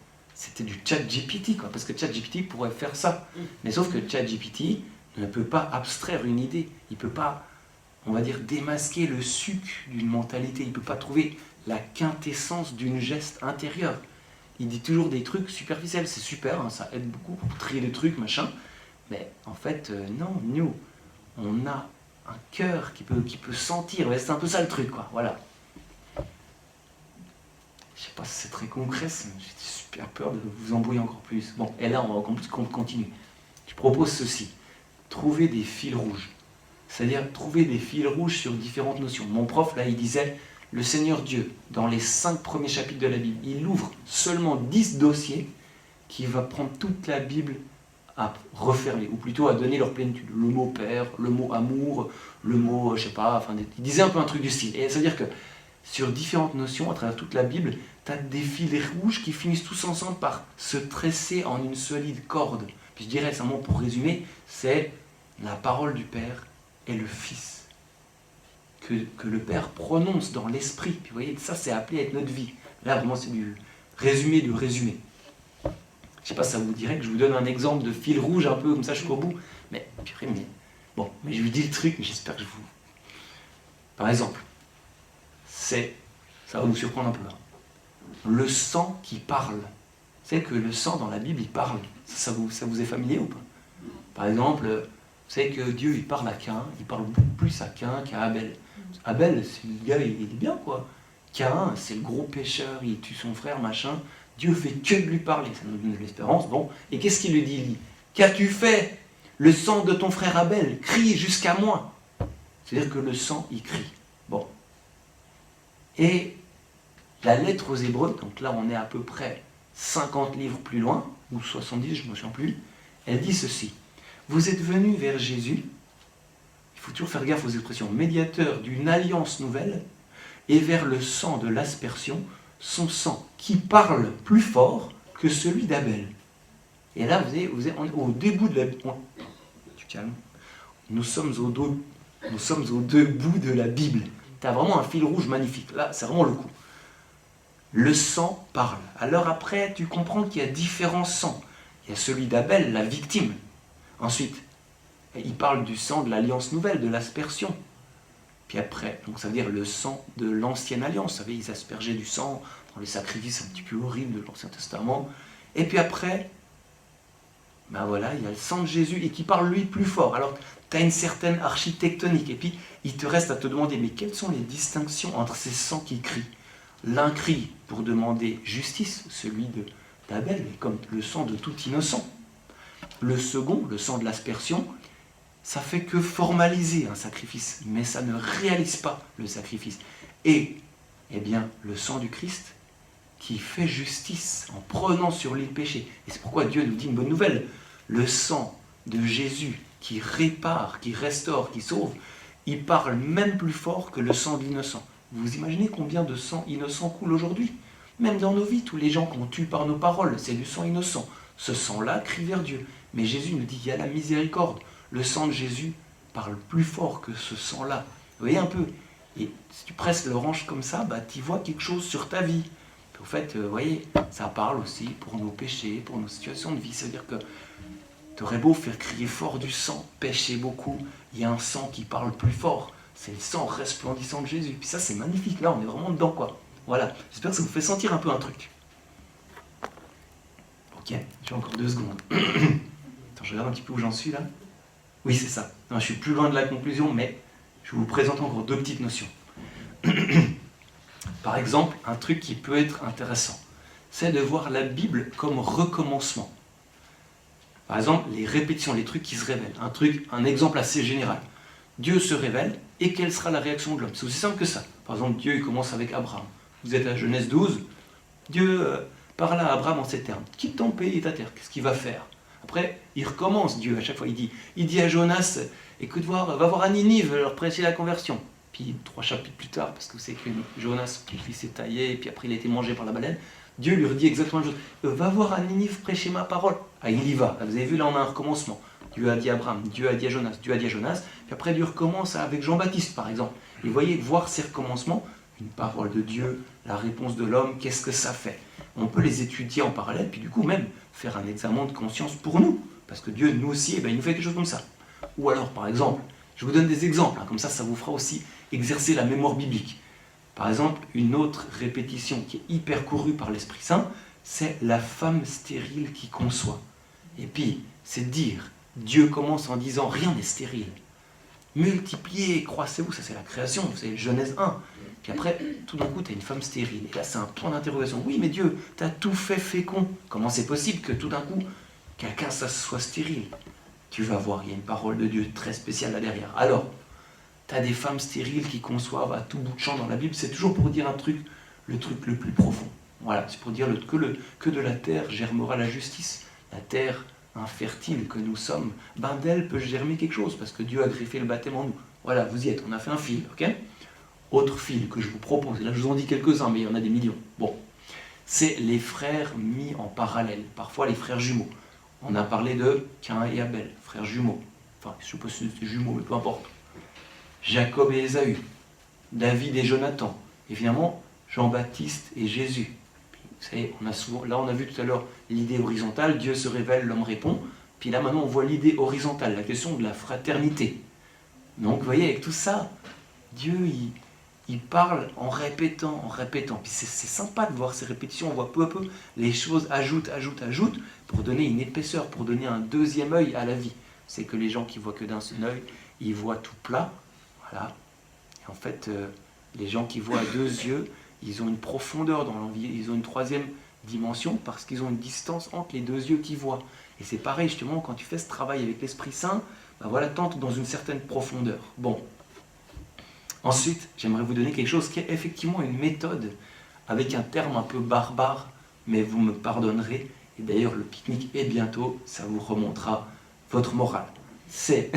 du ChatGPT, quoi, parce que ChatGPT pourrait faire ça. Mais sauf que ChatGPT ne peut pas abstraire une idée, il ne peut pas, on va dire, démasquer le suc d'une mentalité, il ne peut pas trouver la quintessence d'une geste intérieure. Il dit toujours des trucs superficiels, c'est super, ça aide beaucoup pour trier les trucs, machin, mais en fait, non, nous, on a un cœur qui peut sentir, c'est un peu ça le truc, quoi, voilà. Je sais pas si c'est très concret, j'ai super peur de vous embrouiller encore plus. Bon, et là, on va continuer. Je propose ceci, trouver des fils rouges. C'est-à-dire trouver des fils rouges sur différentes notions. Mon prof, là, il disait, le Seigneur Dieu, dans les 5 premiers chapitres de la Bible, il ouvre seulement 10 dossiers qui va prendre toute la Bible à refermer, ou plutôt à donner leur plénitude. Le mot père, le mot amour, le mot, je sais pas, enfin, il disait un peu un truc du style. Et ça veut dire que sur différentes notions, à travers toute la Bible, tu as des fils rouges qui finissent tous ensemble par se tresser en une solide corde. Puis je dirais, simplement pour résumer, c'est la parole du Père et le Fils. Que le Père prononce dans l'esprit. Puis vous voyez, ça c'est appelé à être notre vie. Là vraiment c'est du résumé du résumé. Je sais pas si ça vous dirait que je vous donne un exemple de fil rouge un peu comme ça jusqu'au bout. Mais je vous dis le truc, mais j'espère que je vous... Par exemple, ça va vous surprendre un peu. Le sang qui parle. C'est que le sang dans la Bible, il parle. Ça vous est familier ou pas? Par exemple, vous savez que Dieu, il parle à Caïn, il parle beaucoup plus à Caïn qu'à Abel. Abel, c'est le gars, il est bien, quoi. Caïn, c'est le gros pécheur, il tue son frère, machin. Dieu fait que de lui parler, ça nous donne de l'espérance. Bon, et qu'est-ce qu'il lui dit? Il dit, qu'as-tu fait? Le sang de ton frère Abel crie jusqu'à moi. C'est-à-dire que le sang, il crie. Bon. Et la lettre aux Hébreux, donc là on est à peu près 50 livres plus loin, ou 70, je ne me souviens plus, elle dit ceci. Vous êtes venus vers Jésus, il faut toujours faire gaffe aux expressions, médiateur d'une alliance nouvelle, et vers le sang de l'aspersion, son sang qui parle plus fort que celui d'Abel. Et là, on est au début de la... Tu calmes. Nous sommes au début de la Bible. Tu as vraiment un fil rouge magnifique. Là, c'est vraiment le coup. Le sang parle. Alors après, tu comprends qu'il y a différents sangs. Il y a celui d'Abel, la victime. Ensuite, il parle du sang de l'alliance nouvelle, de l'aspersion. Puis après, donc ça veut dire le sang de l'ancienne alliance. Vous savez, ils aspergeaient du sang dans les sacrifices un petit peu horribles de l'Ancien Testament. Et puis après, ben voilà, il y a le sang de Jésus et qui parle lui plus fort. Alors, tu as une certaine architectonique. Et puis, il te reste à te demander, mais quelles sont les distinctions entre ces sangs qui crient? L'un crie pour demander justice, celui d'Abel, comme le sang de tout innocent. Le second, le sang de l'aspersion, ça fait que formaliser un sacrifice, mais ça ne réalise pas le sacrifice. Et, eh bien, le sang du Christ qui fait justice en prenant sur lui le péché. Et c'est pourquoi Dieu nous dit une bonne nouvelle. Le sang de Jésus qui répare, qui restaure, qui sauve, il parle même plus fort que le sang de l'innocent. Vous imaginez combien de sang innocent coule aujourd'hui? Même dans nos vies, tous les gens qu'on tue par nos paroles, c'est du sang innocent. Ce sang-là crie vers Dieu. Mais Jésus nous dit, il y a la miséricorde. Le sang de Jésus parle plus fort que ce sang-là. Vous voyez un peu? Et si tu presses l'orange comme ça, bah, tu vois quelque chose sur ta vie. En fait, vous voyez, ça parle aussi pour nos péchés, pour nos situations de vie. C'est-à-dire que tu aurais beau faire crier fort du sang, pécher beaucoup, il y a un sang qui parle plus fort. C'est le sang resplendissant de Jésus. Puis ça, c'est magnifique. Là, on est vraiment dedans, quoi. Voilà. J'espère que ça vous fait sentir un peu un truc. Ok, j'ai encore 2 secondes. Attends, je regarde un petit peu où j'en suis, là. Oui, c'est ça. Non, je suis plus loin de la conclusion, mais je vous présente encore 2 petites notions. Par exemple, un truc qui peut être intéressant, c'est de voir la Bible comme recommencement. Par exemple, les répétitions, les trucs qui se révèlent. Un exemple assez général. Dieu se révèle, et quelle sera la réaction de l'homme? C'est aussi simple que ça. Par exemple, Dieu il commence avec Abraham. Vous êtes à Genèse 12, Dieu parle à Abraham en ces termes. Quitte ton pays et ta terre, qu'est-ce qu'il va faire? Après, il recommence, Dieu, à chaque fois. Il dit à Jonas, écoute, va voir à Ninive, leur prêcher la conversion. Puis 3 chapitres plus tard, parce que vous savez que Jonas, il s'est taillé, et puis après il a été mangé par la baleine, Dieu lui redit exactement la même chose. Va voir à Ninive, prêcher ma parole. Ah, il y va. Vous avez vu, là on a un recommencement. Dieu a dit à Abraham, Dieu a dit à Jonas, Dieu a dit à Jonas. Puis après Dieu recommence avec Jean-Baptiste, par exemple. Et vous voyez, voir ces recommencements, une parole de Dieu, la réponse de l'homme, qu'est-ce que ça fait? On peut les étudier en parallèle, puis du coup même faire un examen de conscience pour nous. Parce que Dieu, nous aussi, il nous fait quelque chose comme ça. Ou alors, par exemple, je vous donne des exemples, comme ça vous fera aussi exercer la mémoire biblique. Par exemple, une autre répétition qui est hyper courue par l'Esprit Saint, c'est la femme stérile qui conçoit. Et puis, c'est de dire, Dieu commence en disant, rien n'est stérile. Multipliez, croissez-vous, ça c'est la création, c'est Genèse 1. Puis après, tout d'un coup, tu as une femme stérile. Et là, c'est un point d'interrogation. Oui, mais Dieu, tu as tout fait fécond. Comment c'est possible que tout d'un coup, quelqu'un ça soit stérile? Tu vas voir, il y a une parole de Dieu très spéciale là derrière. Alors, tu as des femmes stériles qui conçoivent à tout bout de champ dans la Bible, c'est toujours pour dire un truc, le truc le plus profond. Voilà, c'est pour dire que de la terre germera la justice. La terre infertile que nous sommes, d'elle peut germer quelque chose, parce que Dieu a greffé le baptême en nous. Voilà, vous y êtes, on a fait un fil, ok? Autre fil que je vous propose, là je vous en dis quelques-uns, mais il y en a des millions. Bon, c'est les frères mis en parallèle, parfois les frères jumeaux. On a parlé de Caïn et Abel, frères jumeaux. Enfin, je ne sais pas si c'était jumeaux, mais peu importe. Jacob et Ésaü, David et Jonathan, et finalement Jean-Baptiste et Jésus. Vous savez, là on a vu tout à l'heure l'idée horizontale, Dieu se révèle, l'homme répond, puis là maintenant on voit l'idée horizontale, la question de la fraternité. Donc vous voyez, avec tout ça, Dieu il parle en répétant, puis c'est sympa de voir ces répétitions, on voit peu à peu les choses ajoutent, pour donner une épaisseur, pour donner un deuxième œil à la vie. C'est que les gens qui voient que d'un seul œil, ils voient tout plat. Voilà. Et en fait, les gens qui voient à 2 yeux, ils ont une profondeur dans l'envie, ils ont une 3e dimension parce qu'ils ont une distance entre les 2 yeux qui voient. Et c'est pareil, justement, quand tu fais ce travail avec l'Esprit Saint, ben voilà, t'entres dans une certaine profondeur. Bon. Ensuite, j'aimerais vous donner quelque chose qui est effectivement une méthode, avec un terme un peu barbare, mais vous me pardonnerez. Et d'ailleurs, le pique-nique est bientôt, ça vous remontera votre morale. C'est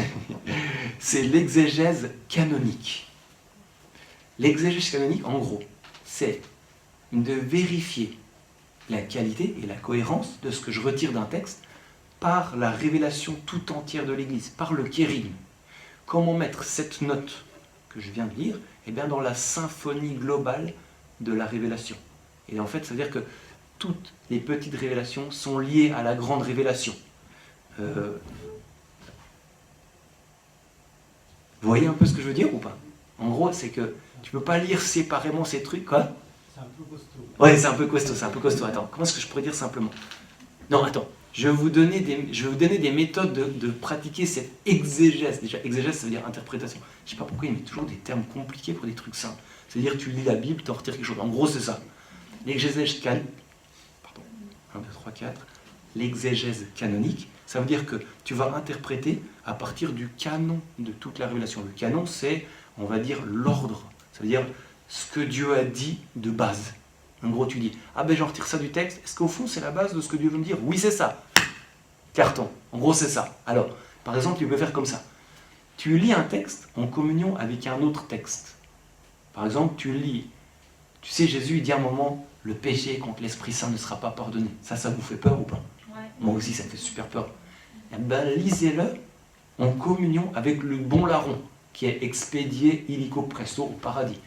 l'exégèse canonique. L'exégèse canonique, en gros, c'est de vérifier la qualité et la cohérence de ce que je retire d'un texte par la révélation tout entière de l'Église, par le kérigme. Comment mettre cette note que je viens de lire dans la symphonie globale de la révélation. Et en fait, ça veut dire que toutes les petites révélations sont liées à la grande révélation. Vous voyez un peu ce que je veux dire ou pas? En gros, c'est que tu ne peux pas lire séparément ces trucs, quoi. C'est un peu costaud. Ouais, c'est un peu costaud. Attends, comment est-ce que je pourrais dire simplement? Non, attends. Je vais vous donner des méthodes de pratiquer cette exégèse. Déjà, exégèse, ça veut dire interprétation. Je ne sais pas pourquoi il met toujours des termes compliqués pour des trucs simples. C'est-à-dire tu lis la Bible, tu en retires quelque chose. En gros, c'est ça. L'exégèse Pardon. 1, 2, 3, 4. L'exégèse canonique, ça veut dire que tu vas interpréter à partir du canon de toute la révélation. Le canon, c'est, on va dire, l'ordre. Ça veut dire ce que Dieu a dit de base. En gros, tu dis, ah ben j'en retire ça du texte, est-ce qu'au fond c'est la base de ce que Dieu veut me dire? Oui, c'est ça. Carton. En gros, c'est ça. Alors, par exemple, tu peux faire comme ça. Tu lis un texte en communion avec un autre texte. Par exemple, tu lis, tu sais, Jésus il dit à un moment, le péché contre l'Esprit Saint ne sera pas pardonné. Ça vous fait peur ou pas? Ouais. Moi aussi, ça me fait super peur. Eh ben, lisez-le en communion avec le bon larron, qui est expédié illico presto au paradis.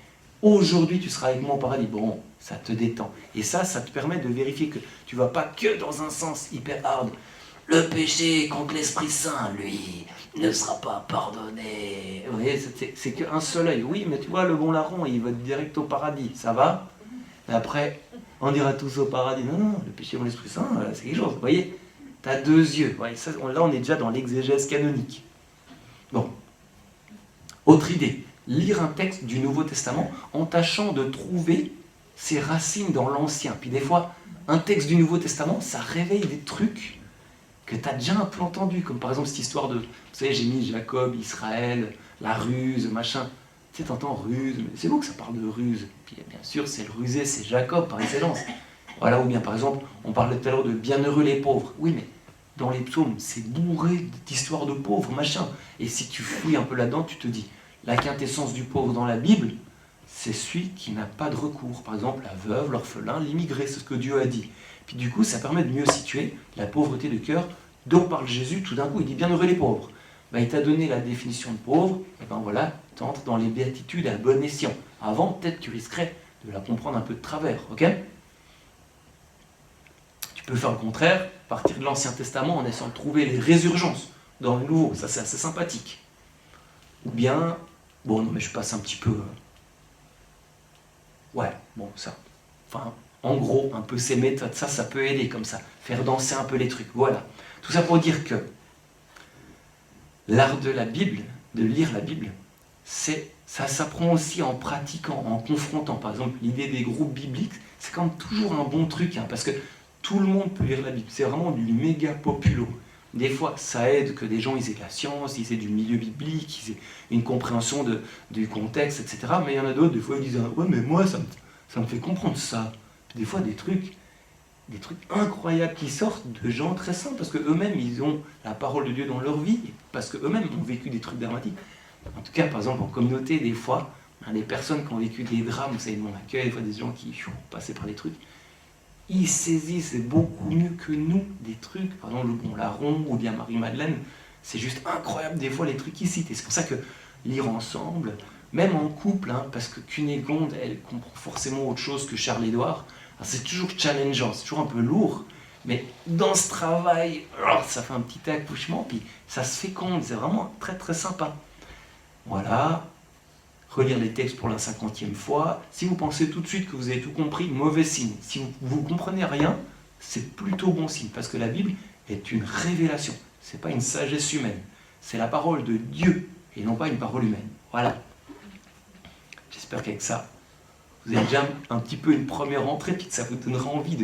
Aujourd'hui, tu seras avec moi au paradis. Bon, ça te détend. Et ça te permet de vérifier que tu ne vas pas que dans un sens hyper hard. Le péché contre l'Esprit Saint, lui, ne sera pas pardonné. Vous voyez, c'est qu'un seul œil. Oui, mais tu vois, le bon larron, il va direct au paradis. Ça va? Et après, on ira tous au paradis. Non, le péché contre l'Esprit Saint, c'est quelque chose. Vous voyez, tu as 2 yeux. Ouais, ça, là, on est déjà dans l'exégèse canonique. Bon. Autre idée. Lire un texte du Nouveau Testament en tâchant de trouver ses racines dans l'Ancien. Puis des fois, un texte du Nouveau Testament, ça réveille des trucs que tu as déjà un peu entendus, comme par exemple cette histoire de, vous savez, j'ai mis Jacob, Israël, la ruse, machin. Tu sais, t'entends ruse, mais c'est beau que ça parle de ruse. Puis bien sûr, c'est le rusé, c'est Jacob par excellence. Voilà, ou bien par exemple, on parlait tout à l'heure de bienheureux les pauvres. Oui, mais dans les psaumes, c'est bourré d'histoires de pauvres, machin. Et si tu fouilles un peu là-dedans, tu te dis, la quintessence du pauvre dans la Bible, c'est celui qui n'a pas de recours. Par exemple, la veuve, l'orphelin, l'immigré, c'est ce que Dieu a dit. Puis du coup, ça permet de mieux situer la pauvreté de cœur dont parle Jésus. Tout d'un coup, il dit bienheureux les pauvres. Ben, il t'a donné la définition de pauvre, et ben voilà, tu entres dans les béatitudes à bon escient. Avant, peut-être tu risquerais de la comprendre un peu de travers, ok? Tu peux faire le contraire, partir de l'Ancien Testament en essayant de trouver les résurgences dans le Nouveau, ça c'est assez sympathique. Ou bien, bon non mais je passe un petit peu... Ouais, bon ça. Enfin, en gros, un peu ces méthodes, ça peut aider comme ça. Faire danser un peu les trucs, voilà. Tout ça pour dire que l'art de la Bible, de lire la Bible, ça s'apprend aussi en pratiquant, en confrontant. Par exemple, l'idée des groupes bibliques, c'est quand même toujours un bon truc, hein, parce que tout le monde peut lire la Bible. C'est vraiment du méga populo. Des fois, ça aide que des gens ils aient de la science, ils aient du milieu biblique, ils aient une compréhension du contexte, etc. Mais il y en a d'autres, des fois, ils disent « Ouais, mais moi, ça me fait comprendre ça. » Puis des fois, des trucs incroyables qui sortent de gens très simples, parce qu'eux-mêmes, ils ont la parole de Dieu dans leur vie, parce qu'eux-mêmes ont vécu des trucs dramatiques. En tout cas, par exemple, en communauté, des fois, des personnes qui ont vécu des drames, vous savez, de mon accueil, des fois des gens qui ont passé par des trucs, ils saisissent beaucoup mieux que nous des trucs. Par exemple, le Bon Larron ou bien Marie-Madeleine, c'est juste incroyable des fois les trucs qu'ils citent. Et c'est pour ça que lire ensemble, même en couple, hein, parce que Cunégonde, elle comprend forcément autre chose que Charles-Édouard, c'est toujours challengeant, c'est toujours un peu lourd, mais dans ce travail, ça fait un petit accouchement, puis ça se féconde, c'est vraiment très très sympa. Voilà. Relire les textes pour la 50e fois. Si vous pensez tout de suite que vous avez tout compris, mauvais signe. Si vous ne comprenez rien, c'est plutôt bon signe, parce que la Bible est une révélation. Ce n'est pas une sagesse humaine. C'est la parole de Dieu, et non pas une parole humaine. Voilà. J'espère qu'avec ça, vous avez déjà un petit peu une première entrée, puis que ça vous donnera envie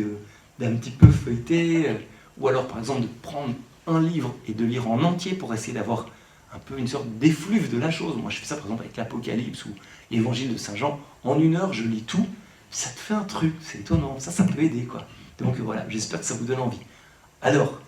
d'un petit peu feuilleter, ou alors par exemple de prendre un livre et de lire en entier pour essayer d'avoir un peu une sorte d'effluve de la chose. Moi, je fais ça, par exemple, avec l'Apocalypse ou l'Évangile de Saint Jean. En 1 heure, je lis tout. Ça te fait un truc. C'est étonnant. Ça peut aider, quoi. Donc, voilà. J'espère que ça vous donne envie. Alors,